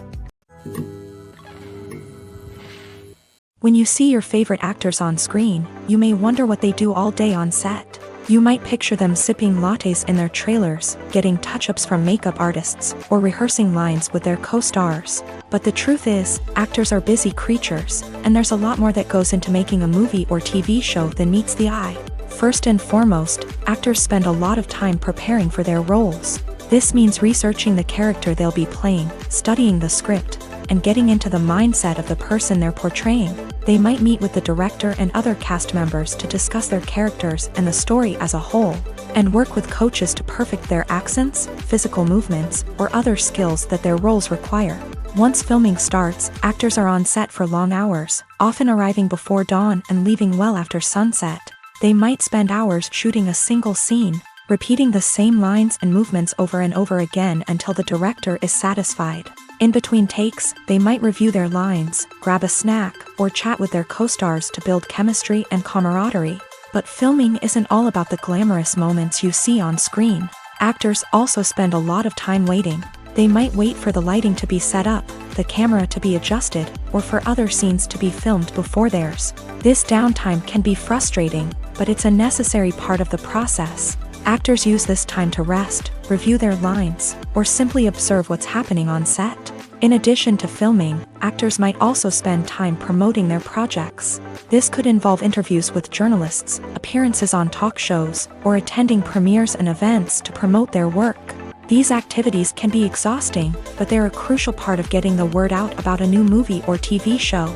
When you see your favorite actors on screen, you may wonder what they do all day on set. You might picture them sipping lattes in their trailers, getting touch-ups from makeup artists, or rehearsing lines with their co-stars. But the truth is, actors are busy creatures, and there's a lot more that goes into making a movie or TV show than meets the eye. First and foremost, actors spend a lot of time preparing for their roles. This means researching the character they'll be playing, studying the script, and getting into the mindset of the person they're portraying. They might meet with the director and other cast members to discuss their characters and the story as a whole, and work with coaches to perfect their accents, physical movements, or other skills that their roles require. Once filming starts, actors are on set for long hours, often arriving before dawn and leaving well after sunset. They might spend hours shooting a single scene, repeating the same lines and movements over and over again until the director is satisfied. In between takes, they might review their lines, grab a snack, or chat with their co-stars to build chemistry and camaraderie. But filming isn't all about the glamorous moments you see on screen. Actors also spend a lot of time waiting. They might wait for the lighting to be set up, the camera to be adjusted, or for other scenes to be filmed before theirs. This downtime can be frustrating, but it's a necessary part of the process. Actors use this time to rest, review their lines, or simply observe what's happening on set. In addition to filming, actors might also spend time promoting their projects. This could involve interviews with journalists, appearances on talk shows, or attending premieres and events to promote their work. These activities can be exhausting, but they're a crucial part of getting the word out about a new movie or TV show.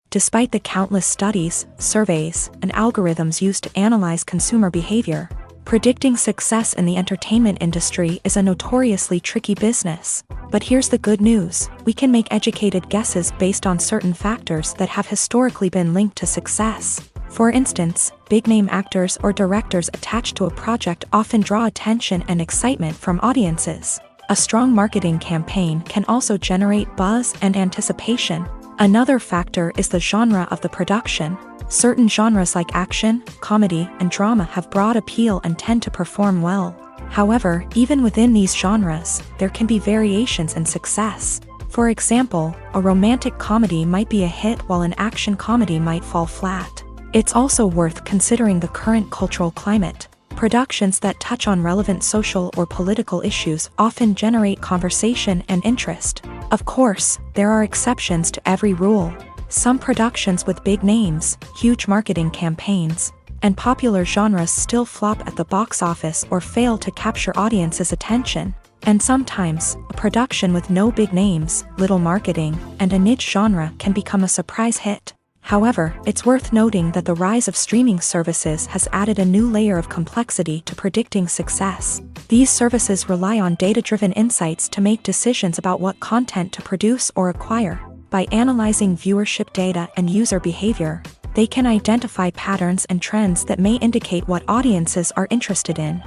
Despite the countless studies, surveys, and algorithms used to analyze consumer behavior, predicting success in the entertainment industry is a notoriously tricky business. But here's the good news: we can make educated guesses based on certain factors that have historically been linked to success. For instance, big-name actors or directors attached to a project often draw attention and excitement from audiences. A strong marketing campaign can also generate buzz and anticipation. Another factor is the genre of the production. Certain genres like action, comedy, and drama have broad appeal and tend to perform well. However, even within these genres, there can be variations in success. For example, a romantic comedy might be a hit while an action comedy might fall flat. It's also worth considering the current cultural climate. Productions that touch on relevant social or political issues often generate conversation and interest. Of course, there are exceptions to every rule. Some productions with big names, huge marketing campaigns, and popular genres still flop at the box office or fail to capture audiences' attention. And sometimes, a production with no big names, little marketing, and a niche genre can become a surprise hit. However, it's worth noting that the rise of streaming services has added a new layer of complexity to predicting success. These services rely on data-driven insights to make decisions about what content to produce or acquire. By analyzing viewership data and user behavior, they can identify patterns and trends that may indicate what audiences are interested in.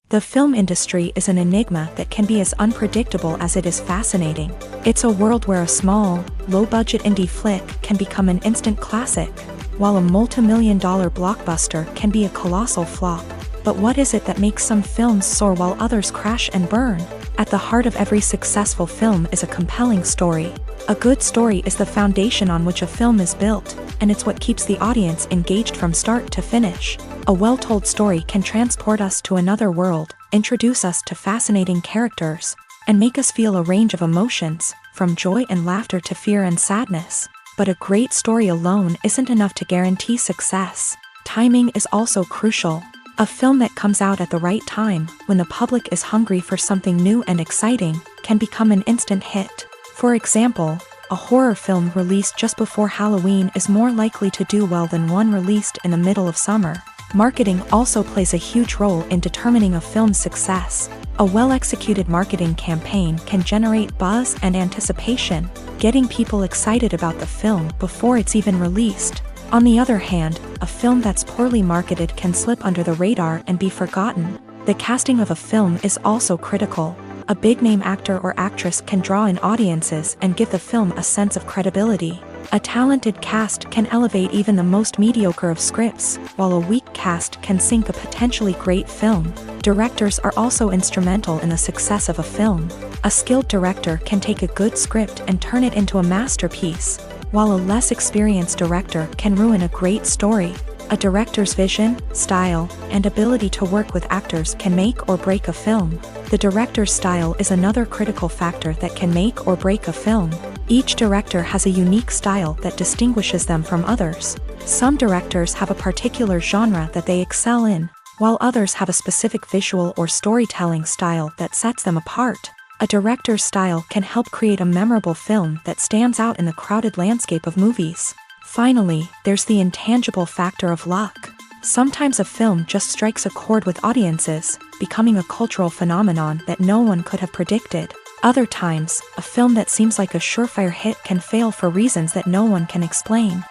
The film industry is an enigma that can be as unpredictable as it is fascinating. It's a world where a small, low-budget indie flick can become an instant classic, while a multi-million-dollar blockbuster can be a colossal flop. But what is it that makes some films soar while others crash and burn? At the heart of every successful film is a compelling story. A good story is the foundation on which a film is built, and it's what keeps the audience engaged from start to finish. A well-told story can transport us to another world, introduce us to fascinating characters, and make us feel a range of emotions, from joy and laughter to fear and sadness. But a great story alone isn't enough to guarantee success. Timing is also crucial. A film that comes out at the right time, when the public is hungry for something new and exciting, can become an instant hit. For example, a horror film released just before Halloween is more likely to do well than one released in the middle of summer. Marketing also plays a huge role in determining a film's success. A well-executed marketing campaign can generate buzz and anticipation, getting people excited about the film before it's even released. On the other hand, a film that's poorly marketed can slip under the radar and be forgotten. The casting of a film is also critical. A big-name actor or actress can draw in audiences and give the film a sense of credibility. A talented cast can elevate even the most mediocre of scripts, while a weak cast can sink a potentially great film. Directors are also instrumental in the success of a film. A skilled director can take a good script and turn it into a masterpiece, While a less experienced director can ruin a great story, a director's vision, style, and ability to work with actors can make or break a film. The director's style is another critical factor that can make or break a film. Each director has a unique style that distinguishes them from others. Some directors have a particular genre that they excel in, while others have a specific visual or storytelling style that sets them apart. A director's style can help create a memorable film that stands out in the crowded landscape of movies. Finally, there's the intangible factor of luck. Sometimes a film just strikes a chord with audiences, becoming a cultural phenomenon that no one could have predicted. Other times, a film that seems like a surefire hit can fail for reasons that no one can explain.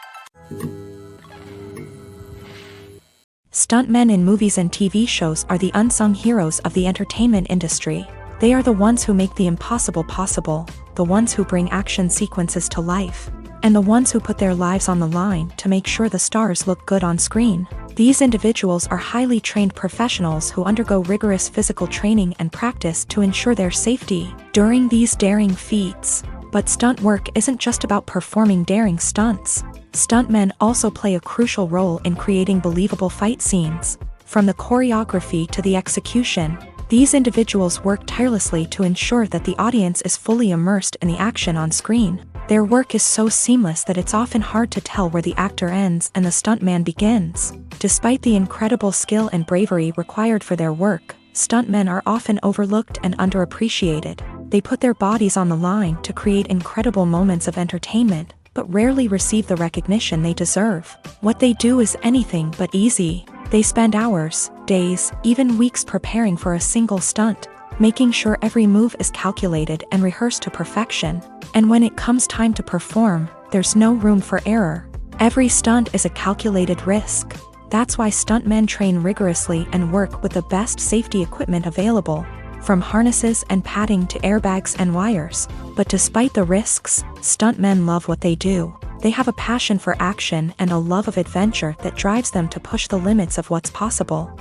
Stuntmen in movies and TV shows are the unsung heroes of the entertainment industry. They are the ones who make the impossible possible, the ones who bring action sequences to life, and the ones who put their lives on the line to make sure the stars look good on screen. These individuals are highly trained professionals who undergo rigorous physical training and practice to ensure their safety during these daring feats. But stunt work isn't just about performing daring stunts. Stuntmen also play a crucial role in creating believable fight scenes. From the choreography to the execution, these individuals work tirelessly to ensure that the audience is fully immersed in the action on screen. Their work is so seamless that it's often hard to tell where the actor ends and the stuntman begins. Despite the incredible skill and bravery required for their work, stuntmen are often overlooked and underappreciated. They put their bodies on the line to create incredible moments of entertainment, but rarely receive the recognition they deserve. What they do is anything but easy. They spend hours, days, even weeks preparing for a single stunt, making sure every move is calculated and rehearsed to perfection. And when it comes time to perform, there's no room for error. Every stunt is a calculated risk. That's why stuntmen train rigorously and work with the best safety equipment available, from harnesses and padding to airbags and wires. But despite the risks, stuntmen love what they do. They have a passion for action and a love of adventure that drives them to push the limits of what's possible.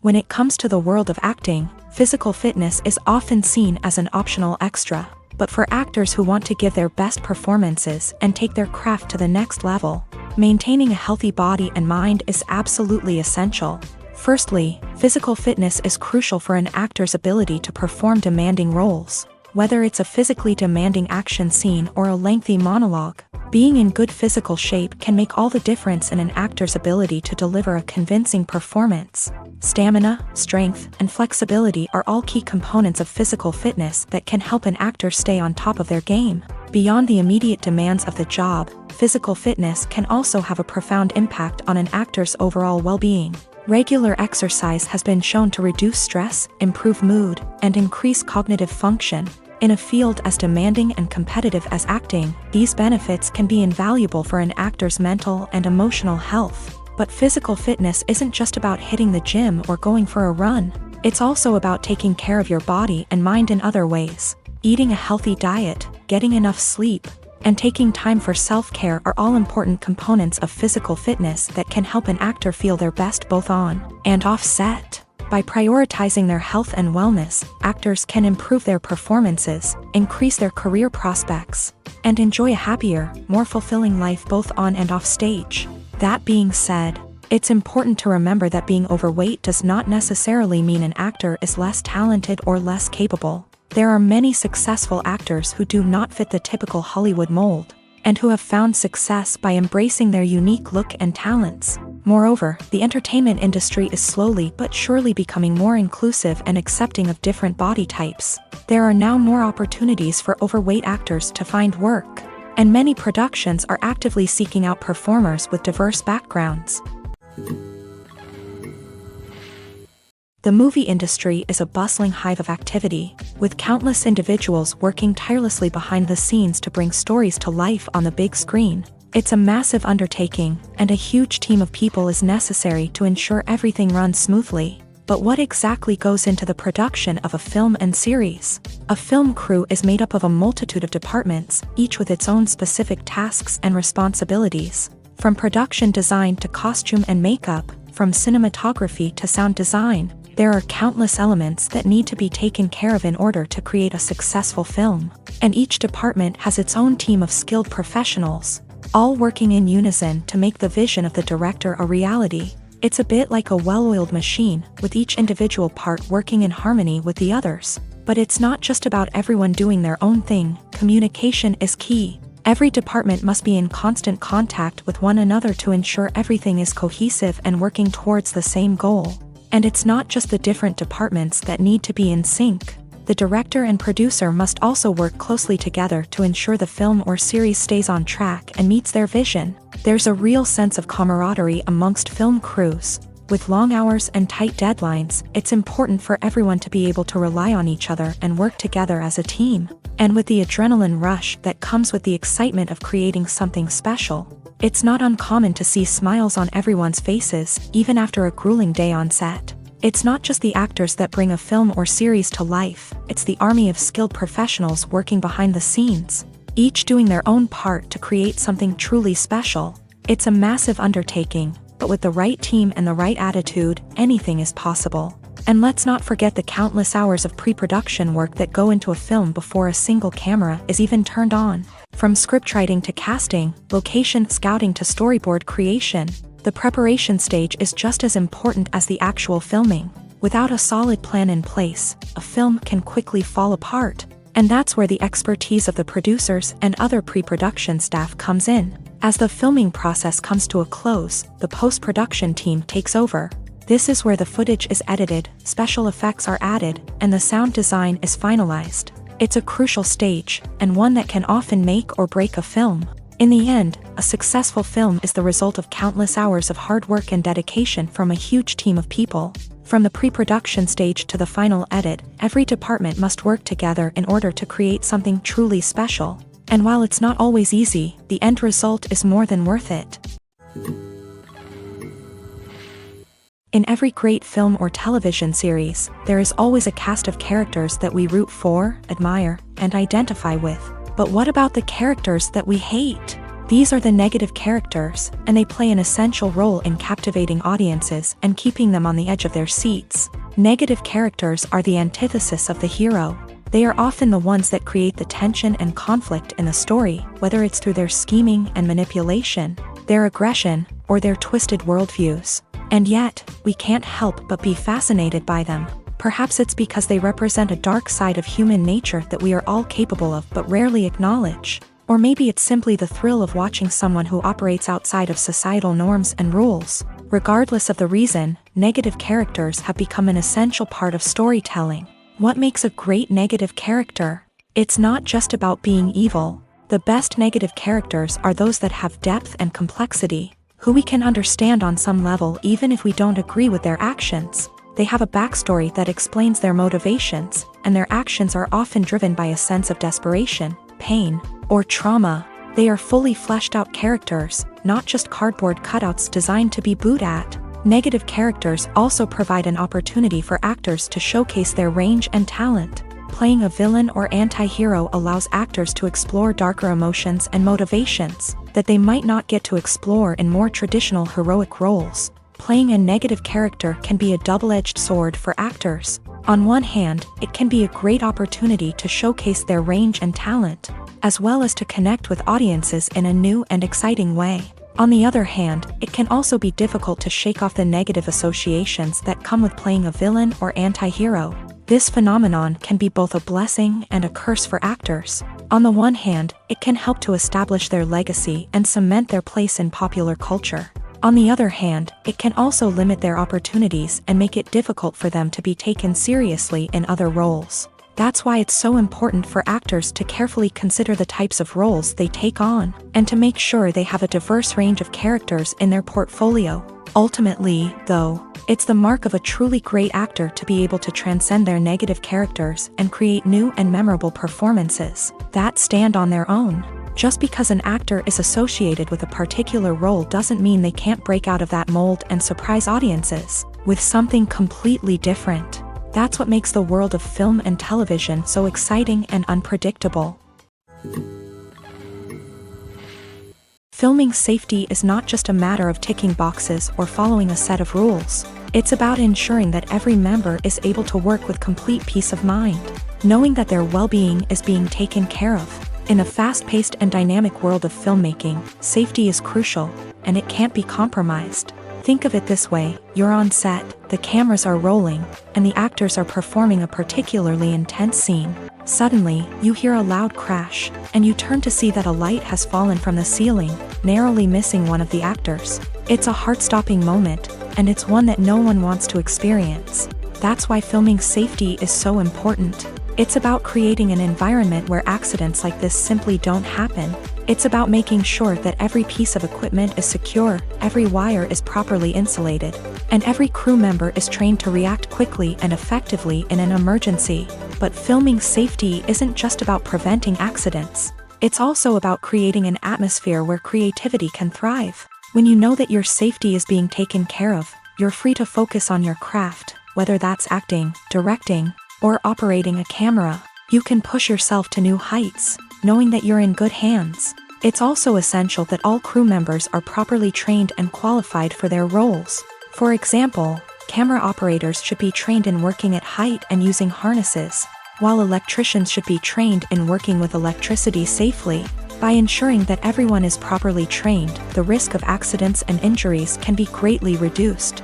When it comes to the world of acting, physical fitness is often seen as an optional extra. But for actors who want to give their best performances and take their craft to the next level, maintaining a healthy body and mind is absolutely essential. Firstly, physical fitness is crucial for an actor's ability to perform demanding roles. Whether it's a physically demanding action scene or a lengthy monologue, being in good physical shape can make all the difference in an actor's ability to deliver a convincing performance. Stamina, strength, and flexibility are all key components of physical fitness that can help an actor stay on top of their game. Beyond the immediate demands of the job, physical fitness can also have a profound impact on an actor's overall well-being. Regular exercise has been shown to reduce stress, improve mood, and increase cognitive function. In a field as demanding and competitive as acting, these benefits can be invaluable for an actor's mental and emotional health. But physical fitness isn't just about hitting the gym or going for a run. It's also about taking care of your body and mind in other ways. Eating a healthy diet, getting enough sleep, and taking time for self-care are all important components of physical fitness that can help an actor feel their best both on and off set. By prioritizing their health and wellness, actors can improve their performances, increase their career prospects, and enjoy a happier, more fulfilling life both on and off stage. That being said, it's important to remember that being overweight does not necessarily mean an actor is less talented or less capable. There are many successful actors who do not fit the typical Hollywood mold, and who have found success by embracing their unique look and talents. Moreover, the entertainment industry is slowly but surely becoming more inclusive and accepting of different body types. There are now more opportunities for overweight actors to find work, and many productions are actively seeking out performers with diverse backgrounds. The movie industry is a bustling hive of activity, with countless individuals working tirelessly behind the scenes to bring stories to life on the big screen. It's a massive undertaking, and a huge team of people is necessary to ensure everything runs smoothly. But what exactly goes into the production of a film and series? A film crew is made up of a multitude of departments, each with its own specific tasks and responsibilities. From production design to costume and makeup, from cinematography to sound design, There are countless elements that need to be taken care of in order to create a successful film. And each department has its own team of skilled professionals, all working in unison to make the vision of the director a reality. It's a bit like a well-oiled machine, with each individual part working in harmony with the others. But it's not just about everyone doing their own thing. Communication is key. Every department must be in constant contact with one another to ensure everything is cohesive and working towards the same goal. And it's not just the different departments that need to be in sync. The director and producer must also work closely together to ensure the film or series stays on track and meets their vision. There's a real sense of camaraderie amongst film crews. With long hours and tight deadlines, it's important for everyone to be able to rely on each other and work together as a team. And with the adrenaline rush that comes with the excitement of creating something special, it's not uncommon to see smiles on everyone's faces, even after a grueling day on set. It's not just the actors that bring a film or series to life, it's the army of skilled professionals working behind the scenes, each doing their own part to create something truly special. It's a massive undertaking, but with the right team and the right attitude, anything is possible. And let's not forget the countless hours of pre-production work that go into a film before a single camera is even turned on. From scriptwriting to casting, location scouting to storyboard creation, the preparation stage is just as important as the actual filming. Without a solid plan in place, a film can quickly fall apart. And that's where the expertise of the producers and other pre-production staff comes in. As the filming process comes to a close, the post-production team takes over. This is where the footage is edited, special effects are added, and the sound design is finalized. It's a crucial stage, and one that can often make or break a film. In the end, a successful film is the result of countless hours of hard work and dedication from a huge team of people. From the pre-production stage to the final edit, every department must work together in order to create something truly special. And while it's not always easy, the end result is more than worth it. In every great film or television series, there is always a cast of characters that we root for, admire, and identify with. But what about the characters that we hate? These are the negative characters, and they play an essential role in captivating audiences and keeping them on the edge of their seats. Negative characters are the antithesis of the hero. They are often the ones that create the tension and conflict in the story, whether it's through their scheming and manipulation, their aggression, or their twisted worldviews. And yet, we can't help but be fascinated by them. Perhaps it's because they represent a dark side of human nature that we are all capable of but rarely acknowledge. Or maybe it's simply the thrill of watching someone who operates outside of societal norms and rules. Regardless of the reason, negative characters have become an essential part of storytelling. What makes a great negative character? It's not just about being evil. The best negative characters are those that have depth and complexity, who we can understand on some level even if we don't agree with their actions. They have a backstory that explains their motivations, and their actions are often driven by a sense of desperation, pain, or trauma. They are fully fleshed out characters, not just cardboard cutouts designed to be booed at. Negative characters also provide an opportunity for actors to showcase their range and talent. Playing a villain or anti-hero allows actors to explore darker emotions and motivations that they might not get to explore in more traditional heroic roles. Playing a negative character can be a double-edged sword for actors. On one hand, it can be a great opportunity to showcase their range and talent, as well as to connect with audiences in a new and exciting way. On the other hand, it can also be difficult to shake off the negative associations that come with playing a villain or anti-hero. This phenomenon can be both a blessing and a curse for actors. On the one hand, it can help to establish their legacy and cement their place in popular culture. On the other hand, it can also limit their opportunities and make it difficult for them to be taken seriously in other roles. That's why it's so important for actors to carefully consider the types of roles they take on, and to make sure they have a diverse range of characters in their portfolio. Ultimately, though, it's the mark of a truly great actor to be able to transcend their negative characters and create new and memorable performances that stand on their own. Just because an actor is associated with a particular role doesn't mean they can't break out of that mold and surprise audiences with something completely different. That's what makes the world of film and television so exciting and unpredictable. Filming safety is not just a matter of ticking boxes or following a set of rules. It's about ensuring that every member is able to work with complete peace of mind, knowing that their well-being is being taken care of. In a fast-paced and dynamic world of filmmaking, safety is crucial, and it can't be compromised. Think of it this way: you're on set, the cameras are rolling, and the actors are performing a particularly intense scene. Suddenly, you hear a loud crash, and you turn to see that a light has fallen from the ceiling, narrowly missing one of the actors. It's a heart-stopping moment, and it's one that no one wants to experience. That's why filming safety is so important. It's about creating an environment where accidents like this simply don't happen. It's about making sure that every piece of equipment is secure, every wire is properly insulated, and every crew member is trained to react quickly and effectively in an emergency. But filming safety isn't just about preventing accidents. It's also about creating an atmosphere where creativity can thrive. When you know that your safety is being taken care of, you're free to focus on your craft, whether that's acting, directing, or operating a camera. You can push yourself to new heights, knowing that you're in good hands. It's also essential that all crew members are properly trained and qualified for their roles. For example, camera operators should be trained in working at height and using harnesses, while electricians should be trained in working with electricity safely. By ensuring that everyone is properly trained, the risk of accidents and injuries can be greatly reduced.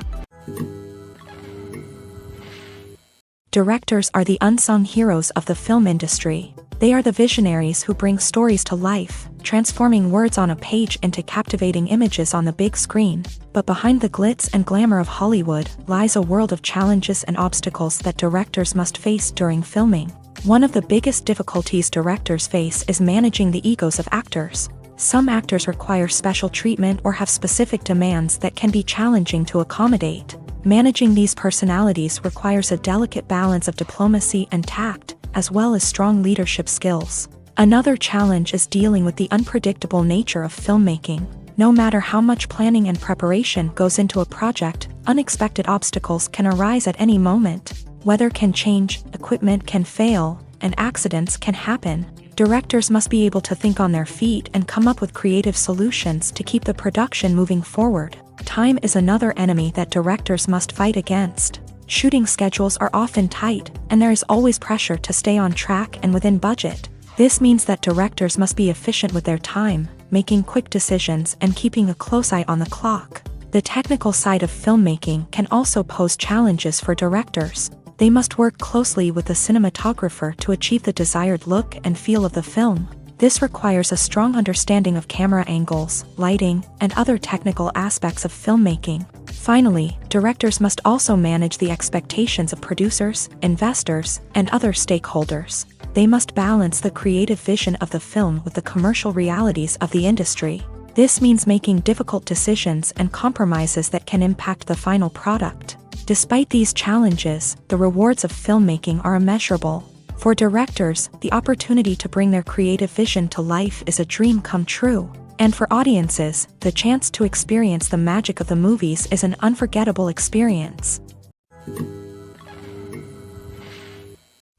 Directors are the unsung heroes of the film industry. They are the visionaries who bring stories to life, transforming words on a page into captivating images on the big screen. But behind the glitz and glamour of Hollywood lies a world of challenges and obstacles that directors must face during filming. One of the biggest difficulties directors face is managing the egos of actors. Some actors require special treatment or have specific demands that can be challenging to accommodate. Managing these personalities requires a delicate balance of diplomacy and tact, as well as strong leadership skills. Another challenge is dealing with the unpredictable nature of filmmaking. No matter how much planning and preparation goes into a project, unexpected obstacles can arise at any moment. Weather can change, equipment can fail, and accidents can happen. Directors must be able to think on their feet and come up with creative solutions to keep the production moving forward. Time is another enemy that directors must fight against. Shooting schedules are often tight, and there is always pressure to stay on track and within budget. This means that directors must be efficient with their time, making quick decisions and keeping a close eye on the clock. The technical side of filmmaking can also pose challenges for directors. They must work closely with the cinematographer to achieve the desired look and feel of the film. This requires a strong understanding of camera angles, lighting, and other technical aspects of filmmaking. Finally, directors must also manage the expectations of producers, investors, and other stakeholders. They must balance the creative vision of the film with the commercial realities of the industry. This means making difficult decisions and compromises that can impact the final product. Despite these challenges, the rewards of filmmaking are immeasurable. For directors, the opportunity to bring their creative vision to life is a dream come true. And for audiences, the chance to experience the magic of the movies is an unforgettable experience.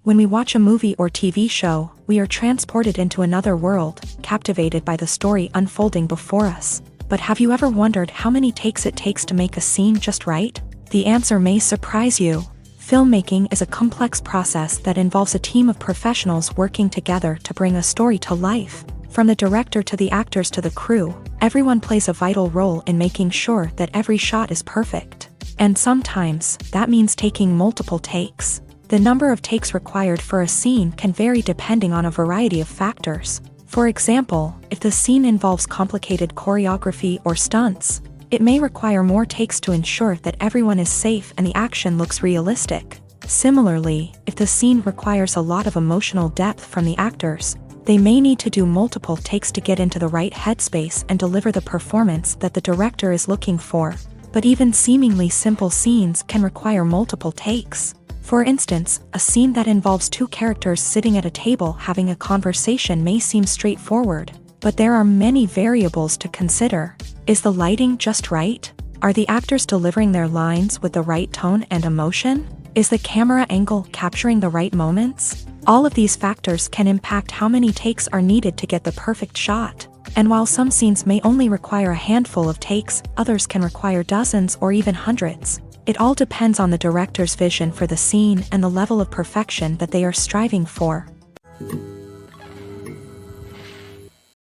When we watch a movie or TV show, we are transported into another world, captivated by the story unfolding before us. But have you ever wondered how many takes it takes to make a scene just right? The answer may surprise you. Filmmaking is a complex process that involves a team of professionals working together to bring a story to life. From the director to the actors to the crew, everyone plays a vital role in making sure that every shot is perfect. And sometimes, that means taking multiple takes. The number of takes required for a scene can vary depending on a variety of factors. For example, if the scene involves complicated choreography or stunts, it may require more takes to ensure that everyone is safe and the action looks realistic. Similarly, if the scene requires a lot of emotional depth from the actors, they may need to do multiple takes to get into the right headspace and deliver the performance that the director is looking for. But even seemingly simple scenes can require multiple takes. For instance, a scene that involves two characters sitting at a table having a conversation may seem straightforward, but there are many variables to consider. Is the lighting just right? Are the actors delivering their lines with the right tone and emotion? Is the camera angle capturing the right moments? All of these factors can impact how many takes are needed to get the perfect shot. And while some scenes may only require a handful of takes, others can require dozens or even hundreds. It all depends on the director's vision for the scene and the level of perfection that they are striving for.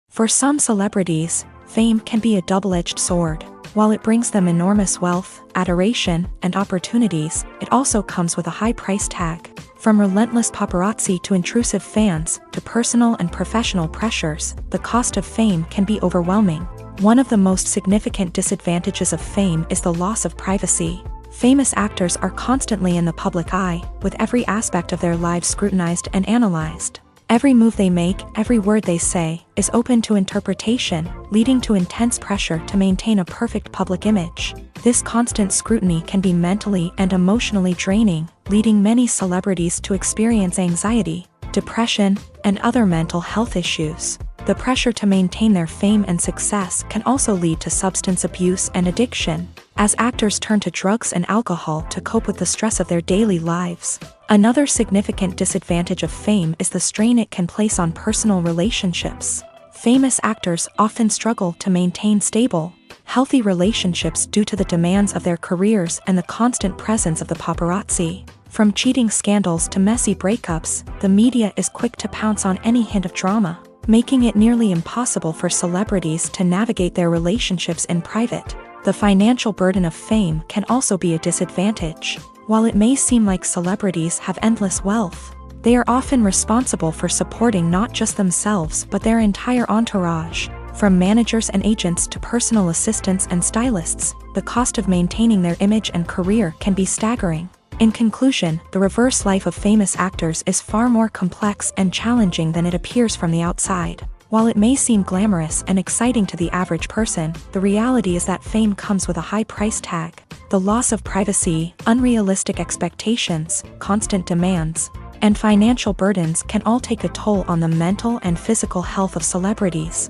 For some celebrities, fame can be a double-edged sword. While it brings them enormous wealth, adoration, and opportunities, it also comes with a high price tag. From relentless paparazzi to intrusive fans, to personal and professional pressures, the cost of fame can be overwhelming. One of the most significant disadvantages of fame is the loss of privacy. Famous actors are constantly in the public eye, with every aspect of their lives scrutinized and analyzed. Every move they make, every word they say, is open to interpretation, leading to intense pressure to maintain a perfect public image. This constant scrutiny can be mentally and emotionally draining, leading many celebrities to experience anxiety, depression, and other mental health issues. The pressure to maintain their fame and success can also lead to substance abuse and addiction, as actors turn to drugs and alcohol to cope with the stress of their daily lives. Another significant disadvantage of fame is the strain it can place on personal relationships. Famous actors often struggle to maintain stable, healthy relationships due to the demands of their careers and the constant presence of the paparazzi. From cheating scandals to messy breakups, the media is quick to pounce on any hint of drama, making it nearly impossible for celebrities to navigate their relationships in private. The financial burden of fame can also be a disadvantage. While it may seem like celebrities have endless wealth, they are often responsible for supporting not just themselves but their entire entourage. From managers and agents to personal assistants and stylists, the cost of maintaining their image and career can be staggering. In conclusion, the reverse life of famous actors is far more complex and challenging than it appears from the outside. While it may seem glamorous and exciting to the average person, the reality is that fame comes with a high price tag. The loss of privacy, unrealistic expectations, constant demands, and financial burdens can all take a toll on the mental and physical health of celebrities.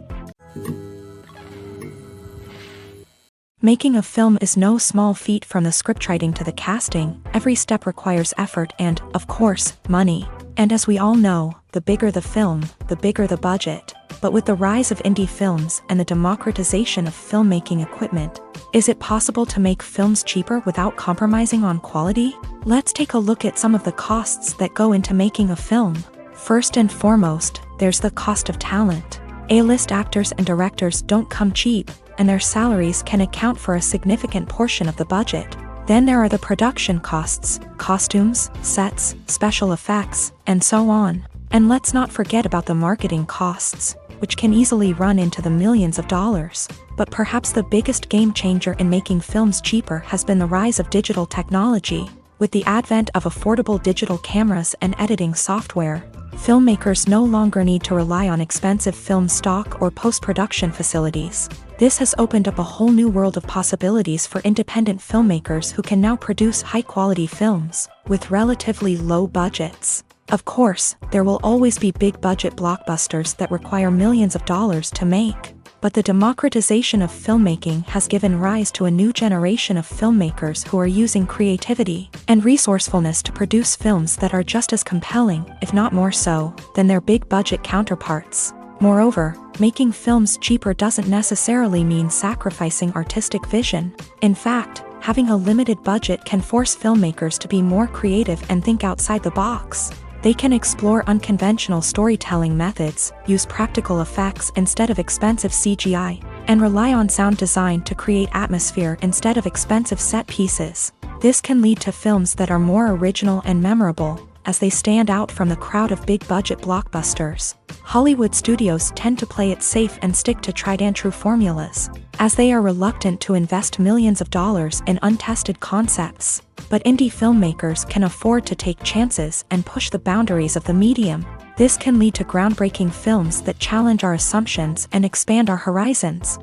Making a film is no small feat. From the scriptwriting to the casting, every step requires effort and, of course, money. And as we all know, the bigger the film, the bigger the budget. But with the rise of indie films and the democratization of filmmaking equipment, is it possible to make films cheaper without compromising on quality? Let's take a look at some of the costs that go into making a film. First and foremost, there's the cost of talent. A-list actors and directors don't come cheap, and their salaries can account for a significant portion of the budget. Then there are the production costs, costumes, sets, special effects, and so on. And let's not forget about the marketing costs, which can easily run into the millions of dollars. But perhaps the biggest game changer in making films cheaper has been the rise of digital technology. With the advent of affordable digital cameras and editing software, filmmakers no longer need to rely on expensive film stock or post-production facilities. This has opened up a whole new world of possibilities for independent filmmakers who can now produce high-quality films with relatively low budgets. Of course, there will always be big-budget blockbusters that require millions of dollars to make. But the democratization of filmmaking has given rise to a new generation of filmmakers who are using creativity and resourcefulness to produce films that are just as compelling, if not more so, than their big-budget counterparts. Moreover, making films cheaper doesn't necessarily mean sacrificing artistic vision. In fact, having a limited budget can force filmmakers to be more creative and think outside the box. They can explore unconventional storytelling methods, use practical effects instead of expensive CGI, and rely on sound design to create atmosphere instead of expensive set pieces. This can lead to films that are more original and memorable, as they stand out from the crowd of big-budget blockbusters. Hollywood studios tend to play it safe and stick to tried-and-true formulas, as they are reluctant to invest millions of dollars in untested concepts. But indie filmmakers can afford to take chances and push the boundaries of the medium. This can lead to groundbreaking films that challenge our assumptions and expand our horizons.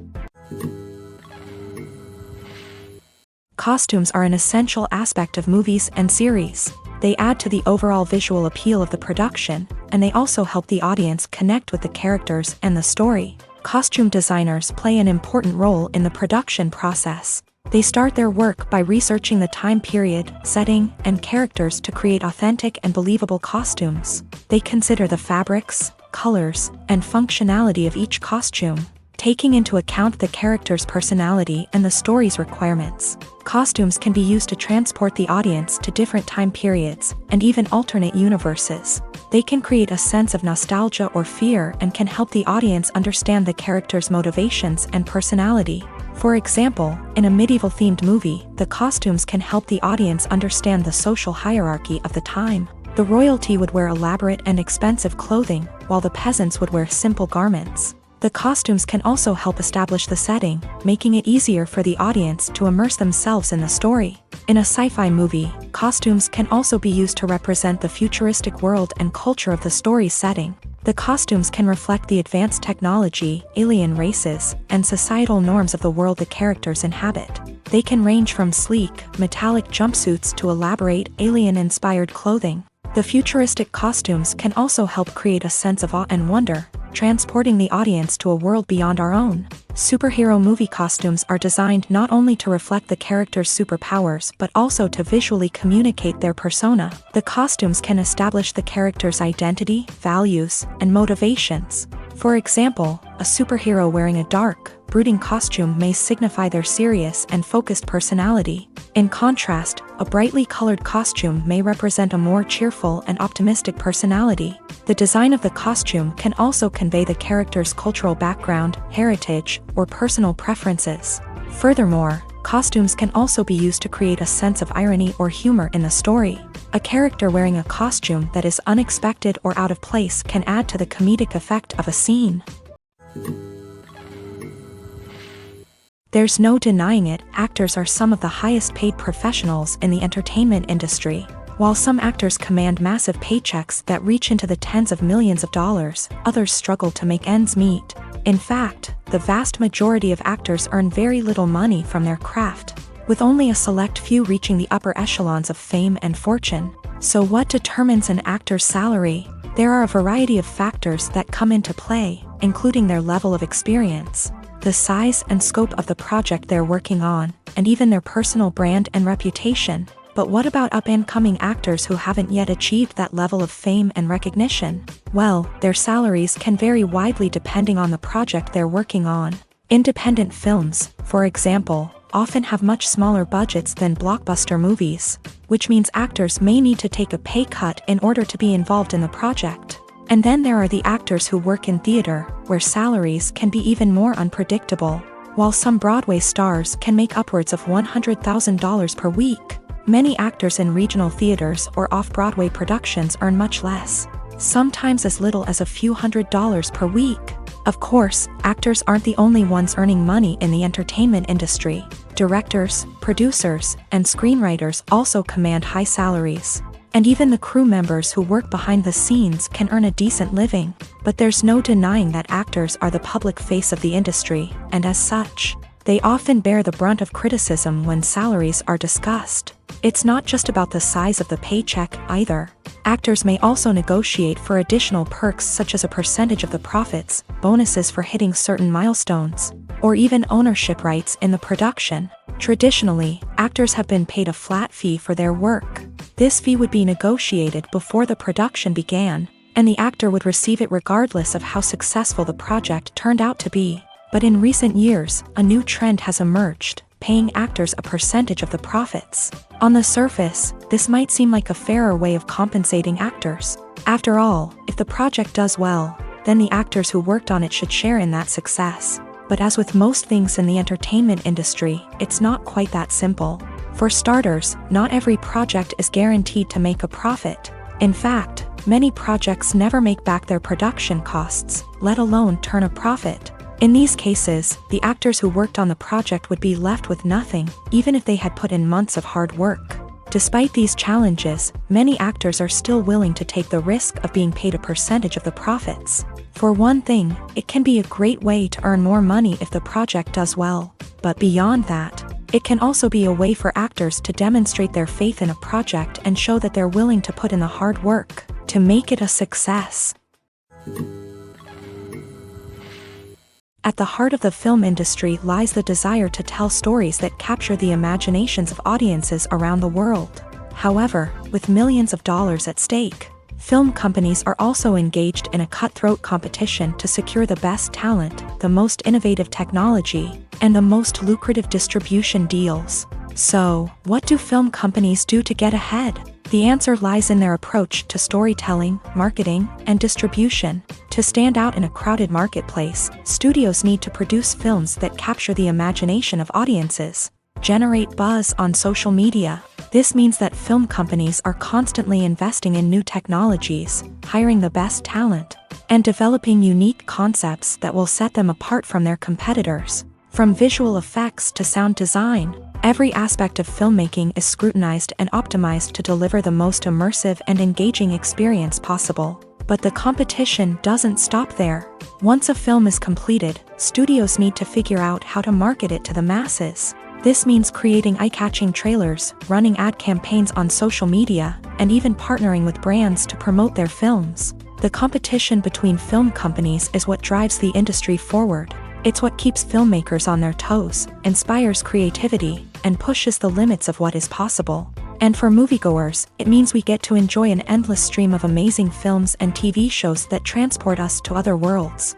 Costumes are an essential aspect of movies and series. They add to the overall visual appeal of the production, and they also help the audience connect with the characters and the story. Costume designers play an important role in the production process. They start their work by researching the time period, setting, and characters to create authentic and believable costumes. They consider the fabrics, colors, and functionality of each costume, taking into account the character's personality and the story's requirements. Costumes can be used to transport the audience to different time periods, and even alternate universes. They can create a sense of nostalgia or fear and can help the audience understand the character's motivations and personality. For example, in a medieval-themed movie, the costumes can help the audience understand the social hierarchy of the time. The royalty would wear elaborate and expensive clothing, while the peasants would wear simple garments. The costumes can also help establish the setting, making it easier for the audience to immerse themselves in the story. In a sci-fi movie, costumes can also be used to represent the futuristic world and culture of the story's setting. The costumes can reflect the advanced technology, alien races, and societal norms of the world the characters inhabit. They can range from sleek, metallic jumpsuits to elaborate, alien-inspired clothing. The futuristic costumes can also help create a sense of awe and wonder, transporting the audience to a world beyond our own. Superhero movie costumes are designed not only to reflect the character's superpowers but also to visually communicate their persona. The costumes can establish the character's identity, values, and motivations. For example, a superhero wearing a dark, brooding costume may signify their serious and focused personality. In contrast, a brightly colored costume may represent a more cheerful and optimistic personality. The design of the costume can also convey the character's cultural background, heritage, or personal preferences. Furthermore, costumes can also be used to create a sense of irony or humor in the story. A character wearing a costume that is unexpected or out of place can add to the comedic effect of a scene. There's no denying it, actors are some of the highest paid professionals in the entertainment industry. While some actors command massive paychecks that reach into the tens of millions of dollars, others struggle to make ends meet. In fact, the vast majority of actors earn very little money from their craft, with only a select few reaching the upper echelons of fame and fortune. So what determines an actor's salary? There are a variety of factors that come into play, including their level of experience, the size and scope of the project they're working on, and even their personal brand and reputation. But what about up-and-coming actors who haven't yet achieved that level of fame and recognition? Well, their salaries can vary widely depending on the project they're working on. Independent films, for example, often have much smaller budgets than blockbuster movies, which means actors may need to take a pay cut in order to be involved in the project. And then there are the actors who work in theater, where salaries can be even more unpredictable. While some Broadway stars can make upwards of $100,000 per week, many actors in regional theaters or off-Broadway productions earn much less, sometimes as little as a few $100s per week. Of course, actors aren't the only ones earning money in the entertainment industry. Directors, producers, and screenwriters also command high salaries. And even the crew members who work behind the scenes can earn a decent living. But there's no denying that actors are the public face of the industry, and as such, they often bear the brunt of criticism when salaries are discussed. It's not just about the size of the paycheck, either. Actors may also negotiate for additional perks such as a percentage of the profits, bonuses for hitting certain milestones, or even ownership rights in the production. Traditionally, actors have been paid a flat fee for their work. This fee would be negotiated before the production began, and the actor would receive it regardless of how successful the project turned out to be. But in recent years, a new trend has emerged, paying actors a percentage of the profits. On the surface, this might seem like a fairer way of compensating actors. After all, if the project does well, then the actors who worked on it should share in that success. But as with most things in the entertainment industry, it's not quite that simple. For starters, not every project is guaranteed to make a profit. In fact, many projects never make back their production costs, let alone turn a profit. In these cases, the actors who worked on the project would be left with nothing, even if they had put in months of hard work. Despite these challenges, many actors are still willing to take the risk of being paid a percentage of the profits. For one thing, it can be a great way to earn more money if the project does well. But beyond that, it can also be a way for actors to demonstrate their faith in a project and show that they're willing to put in the hard work to make it a success. At the heart of the film industry lies the desire to tell stories that capture the imaginations of audiences around the world. However, with millions of dollars at stake, Film companies are also engaged in a cutthroat competition to secure the best talent, the most innovative technology, and the most lucrative distribution deals. So, what do film companies do to get ahead? The answer lies in their approach to storytelling, marketing, and distribution. To stand out in a crowded marketplace, studios need to produce films that capture the imagination of audiences, generate buzz on social media. This means that film companies are constantly investing in new technologies, hiring the best talent, and developing unique concepts that will set them apart from their competitors. From visual effects to sound design, every aspect of filmmaking is scrutinized and optimized to deliver the most immersive and engaging experience possible. But the competition doesn't stop there. Once a film is completed, studios need to figure out how to market it to the masses. This means creating eye-catching trailers, running ad campaigns on social media, and even partnering with brands to promote their films. The competition between film companies is what drives the industry forward. It's what keeps filmmakers on their toes, inspires creativity, and pushes the limits of what is possible. And for moviegoers, it means we get to enjoy an endless stream of amazing films and TV shows that transport us to other worlds.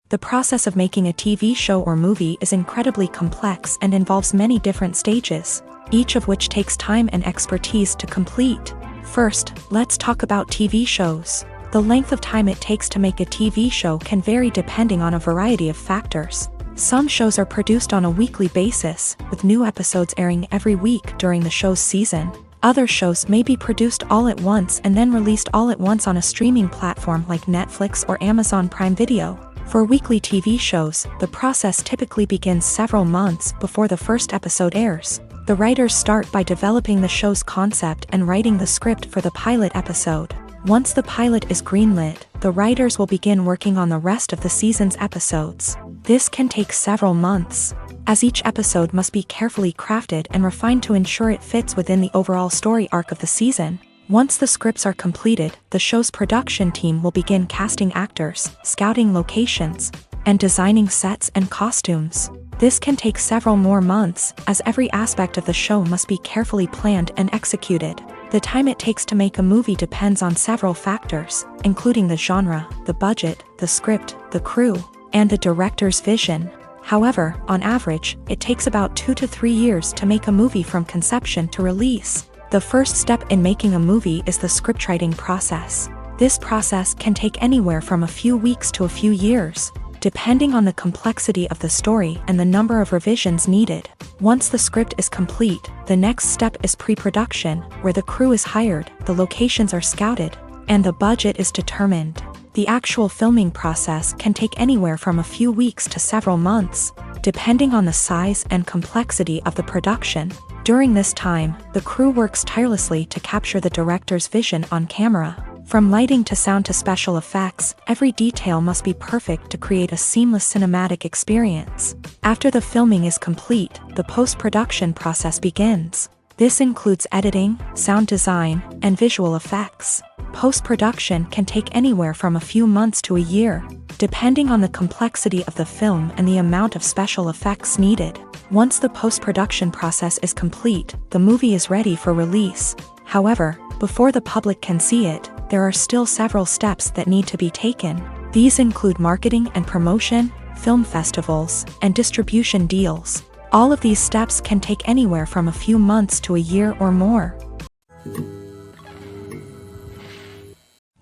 The process of making a TV show or movie is incredibly complex and involves many different stages, each of which takes time and expertise to complete. First, let's talk about TV shows. The length of time it takes to make a TV show can vary depending on a variety of factors. Some shows are produced on a weekly basis, with new episodes airing every week during the show's season. Other shows may be produced all at once and then released all at once on a streaming platform like Netflix or Amazon Prime Video. For weekly TV shows, the process typically begins several months before the first episode airs. The writers start by developing the show's concept and writing the script for the pilot episode. Once the pilot is greenlit, the writers will begin working on the rest of the season's episodes. This can take several months, as each episode must be carefully crafted and refined to ensure it fits within the overall story arc of the season. Once the scripts are completed, the show's production team will begin casting actors, scouting locations, and designing sets and costumes. This can take several more months, as every aspect of the show must be carefully planned and executed. The time it takes to make a movie depends on several factors, including the genre, the budget, the script, the crew, and the director's vision. However, on average, it takes about 2 to 3 years to make a movie from conception to release. The first step in making a movie is the scriptwriting process. This process can take anywhere from a few weeks to a few years, depending on the complexity of the story and the number of revisions needed. Once the script is complete, the next step is pre-production, where the crew is hired, the locations are scouted, and the budget is determined. The actual filming process can take anywhere from a few weeks to several months, depending on the size and complexity of the production. During this time, the crew works tirelessly to capture the director's vision on camera. From lighting to sound to special effects, every detail must be perfect to create a seamless cinematic experience. After the filming is complete, the post-production process begins. This includes editing, sound design, and visual effects. Post-production can take anywhere from a few months to a year, depending on the complexity of the film and the amount of special effects needed. Once the post-production process is complete, the movie is ready for release. However, before the public can see it, there are still several steps that need to be taken. These include marketing and promotion, film festivals, and distribution deals. All of these steps can take anywhere from a few months to a year or more.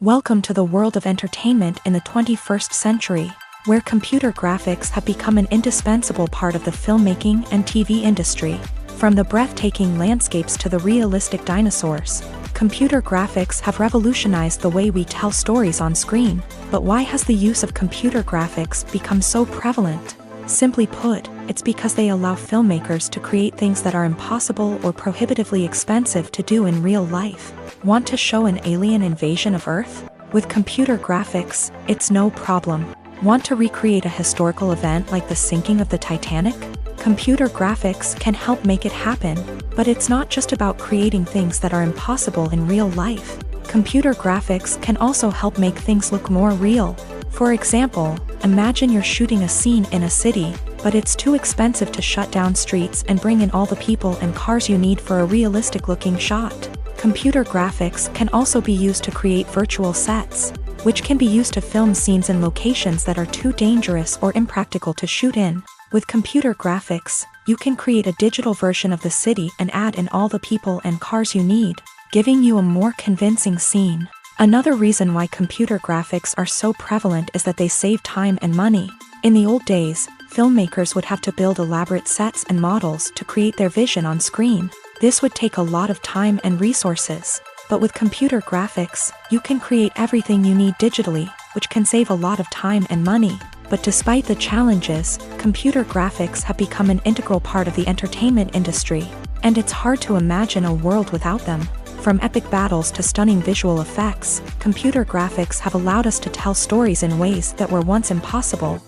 Welcome to the world of entertainment in the 21st century, where computer graphics have become an indispensable part of the filmmaking and TV industry. From the breathtaking landscapes to the realistic dinosaurs, computer graphics have revolutionized the way we tell stories on screen. But why has the use of computer graphics become so prevalent? Simply put, it's because they allow filmmakers to create things that are impossible or prohibitively expensive to do in real life. Want to show an alien invasion of Earth? With computer graphics, it's no problem. Want to recreate a historical event like the sinking of the Titanic? Computer graphics can help make it happen, but it's not just about creating things that are impossible in real life. Computer graphics can also help make things look more real. For example, imagine you're shooting a scene in a city, but it's too expensive to shut down streets and bring in all the people and cars you need for a realistic-looking shot. Computer graphics can also be used to create virtual sets, which can be used to film scenes in locations that are too dangerous or impractical to shoot in. With computer graphics, you can create a digital version of the city and add in all the people and cars you need, giving you a more convincing scene. Another reason why computer graphics are so prevalent is that they save time and money. In the old days, filmmakers would have to build elaborate sets and models to create their vision on screen. This would take a lot of time and resources. But with computer graphics, you can create everything you need digitally, which can save a lot of time and money. But despite the challenges, computer graphics have become an integral part of the entertainment industry, and it's hard to imagine a world without them. From epic battles to stunning visual effects, computer graphics have allowed us to tell stories in ways that were once impossible.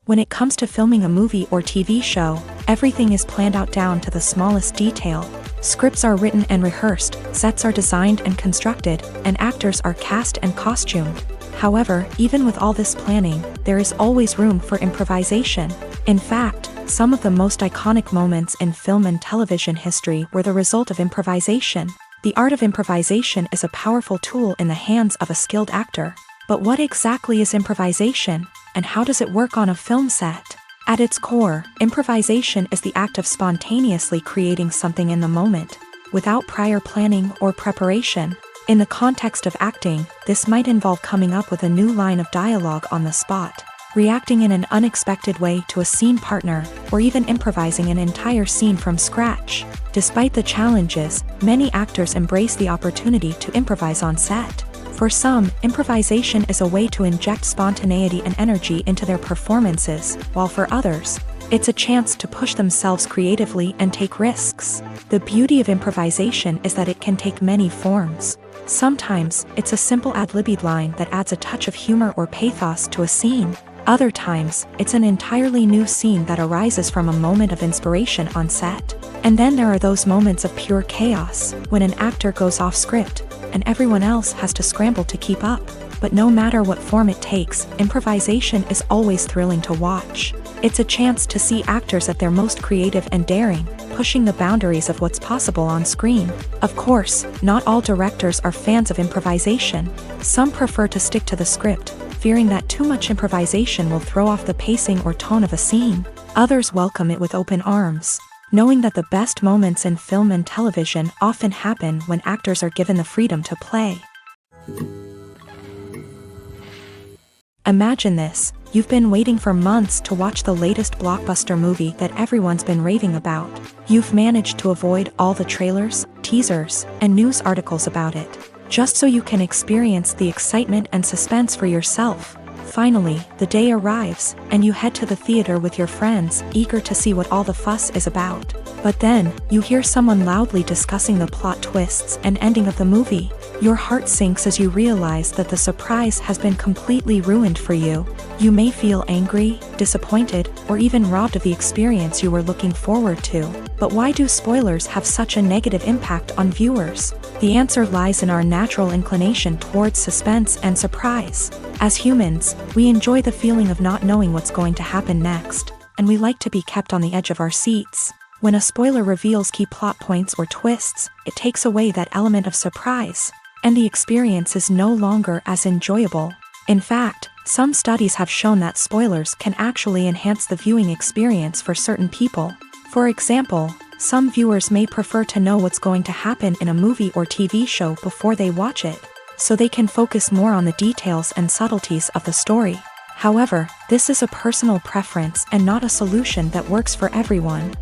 When it comes to filming a movie or TV show, everything is planned out down to the smallest detail. Scripts are written and rehearsed, sets are designed and constructed, and actors are cast and costumed. However, even with all this planning, there is always room for improvisation. In fact, some of the most iconic moments in film and television history were the result of improvisation. The art of improvisation is a powerful tool in the hands of a skilled actor. But what exactly is improvisation, and how does it work on a film set? At its core, improvisation is the act of spontaneously creating something in the moment, without prior planning or preparation. In the context of acting, this might involve coming up with a new line of dialogue on the spot, reacting in an unexpected way to a scene partner, or even improvising an entire scene from scratch. Despite the challenges, many actors embrace the opportunity to improvise on set. For some, improvisation is a way to inject spontaneity and energy into their performances, while for others, it's a chance to push themselves creatively and take risks. The beauty of improvisation is that it can take many forms. Sometimes, it's a simple ad-libbed line that adds a touch of humor or pathos to a scene. Other times, it's an entirely new scene that arises from a moment of inspiration on set. And then there are those moments of pure chaos, when an actor goes off script, and everyone else has to scramble to keep up. But no matter what form it takes, improvisation is always thrilling to watch. It's a chance to see actors at their most creative and daring, pushing the boundaries of what's possible on screen. Of course, not all directors are fans of improvisation. Some prefer to stick to the script, fearing that too much improvisation will throw off the pacing or tone of a scene. Others welcome it with open arms, knowing that the best moments in film and television often happen when actors are given the freedom to play. Imagine this: you've been waiting for months to watch the latest blockbuster movie that everyone's been raving about. You've managed to avoid all the trailers, teasers, and news articles about it, just so you can experience the excitement and suspense for yourself. Finally, the day arrives, and you head to the theater with your friends, eager to see what all the fuss is about. But then, you hear someone loudly discussing the plot twists and ending of the movie. Your heart sinks as you realize that the surprise has been completely ruined for you. You may feel angry, disappointed, or even robbed of the experience you were looking forward to. But why do spoilers have such a negative impact on viewers? The answer lies in our natural inclination towards suspense and surprise. As humans, we enjoy the feeling of not knowing what's going to happen next, and we like to be kept on the edge of our seats. When a spoiler reveals key plot points or twists, it takes away that element of surprise, and the experience is no longer as enjoyable. In fact, some studies have shown that spoilers can actually enhance the viewing experience for certain people. For example, some viewers may prefer to know what's going to happen in a movie or TV show before they watch it, so they can focus more on the details and subtleties of the story. However, this is a personal preference and not a solution that works for everyone.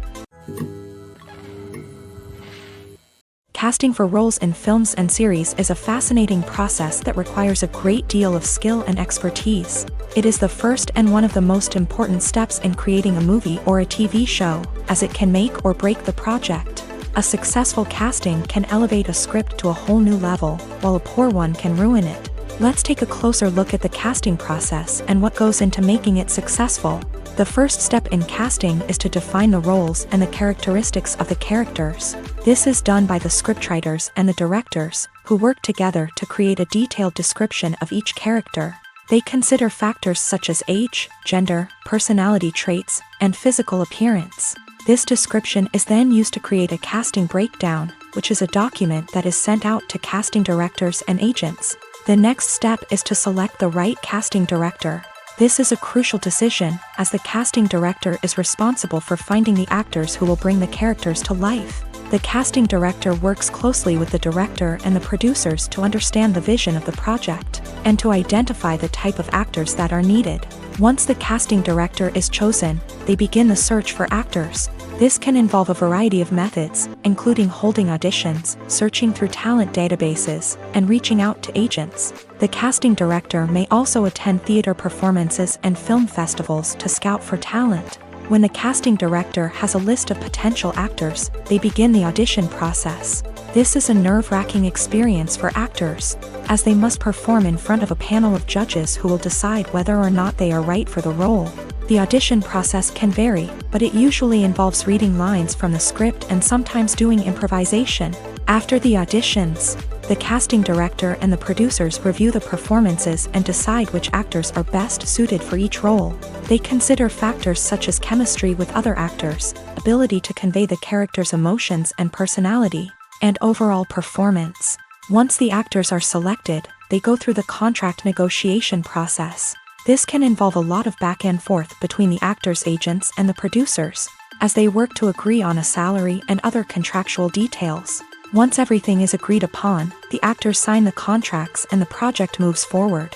Casting for roles in films and series is a fascinating process that requires a great deal of skill and expertise. It is the first and one of the most important steps in creating a movie or a TV show, as it can make or break the project. A successful casting can elevate a script to a whole new level, while a poor one can ruin it. Let's take a closer look at the casting process and what goes into making it successful. The first step in casting is to define the roles and the characteristics of the characters. This is done by the scriptwriters and the directors, who work together to create a detailed description of each character. They consider factors such as age, gender, personality traits, and physical appearance. This description is then used to create a casting breakdown, which is a document that is sent out to casting directors and agents. The next step is to select the right casting director. This is a crucial decision, as the casting director is responsible for finding the actors who will bring the characters to life. The casting director works closely with the director and the producers to understand the vision of the project, and to identify the type of actors that are needed. Once the casting director is chosen, they begin the search for actors. This can involve a variety of methods, including holding auditions, searching through talent databases, and reaching out to agents. The casting director may also attend theater performances and film festivals to scout for talent. When the casting director has a list of potential actors, they begin the audition process. This is a nerve-wracking experience for actors, as they must perform in front of a panel of judges who will decide whether or not they are right for the role. The audition process can vary, but it usually involves reading lines from the script and sometimes doing improvisation. After the auditions, the casting director and the producers review the performances and decide which actors are best suited for each role. They consider factors such as chemistry with other actors, ability to convey the character's emotions and personality, and overall performance. Once the actors are selected, they go through the contract negotiation process. This can involve a lot of back and forth between the actors' agents and the producers, as they work to agree on a salary and other contractual details. Once everything is agreed upon, the actors sign the contracts and the project moves forward.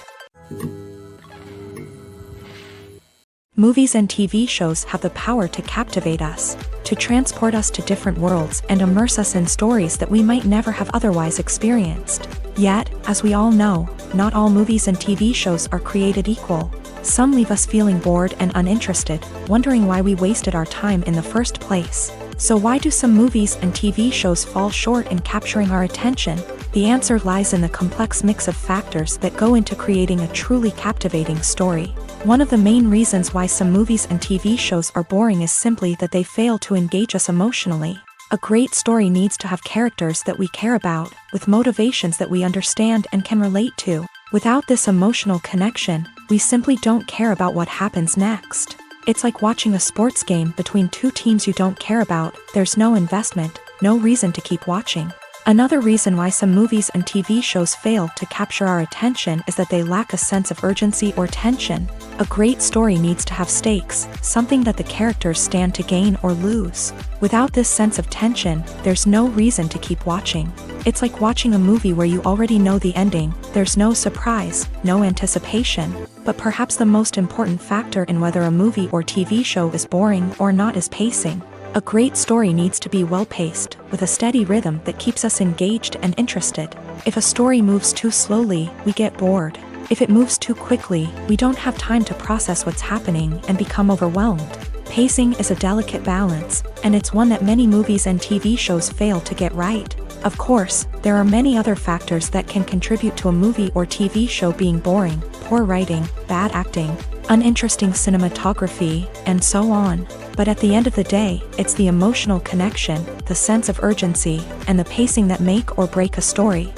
Movies and TV shows have the power to captivate us, to transport us to different worlds and immerse us in stories that we might never have otherwise experienced. Yet, as we all know, not all movies and TV shows are created equal. Some leave us feeling bored and uninterested, wondering why we wasted our time in the first place. So why do some movies and TV shows fall short in capturing our attention? The answer lies in the complex mix of factors that go into creating a truly captivating story. One of the main reasons why some movies and TV shows are boring is simply that they fail to engage us emotionally. A great story needs to have characters that we care about, with motivations that we understand and can relate to. Without this emotional connection, we simply don't care about what happens next. It's like watching a sports game between two teams you don't care about. There's no investment, no reason to keep watching. Another reason why some movies and TV shows fail to capture our attention is that they lack a sense of urgency or tension. A great story needs to have stakes, something that the characters stand to gain or lose. Without this sense of tension, there's no reason to keep watching. It's like watching a movie where you already know the ending. There's no surprise, no anticipation. But perhaps the most important factor in whether a movie or TV show is boring or not is pacing. A great story needs to be well-paced, with a steady rhythm that keeps us engaged and interested. If a story moves too slowly, we get bored. If it moves too quickly, we don't have time to process what's happening and become overwhelmed. Pacing is a delicate balance, and it's one that many movies and TV shows fail to get right. Of course, there are many other factors that can contribute to a movie or TV show being boring: poor writing, bad acting, uninteresting cinematography, and so on. But at the end of the day, it's the emotional connection, the sense of urgency, and the pacing that make or break a story.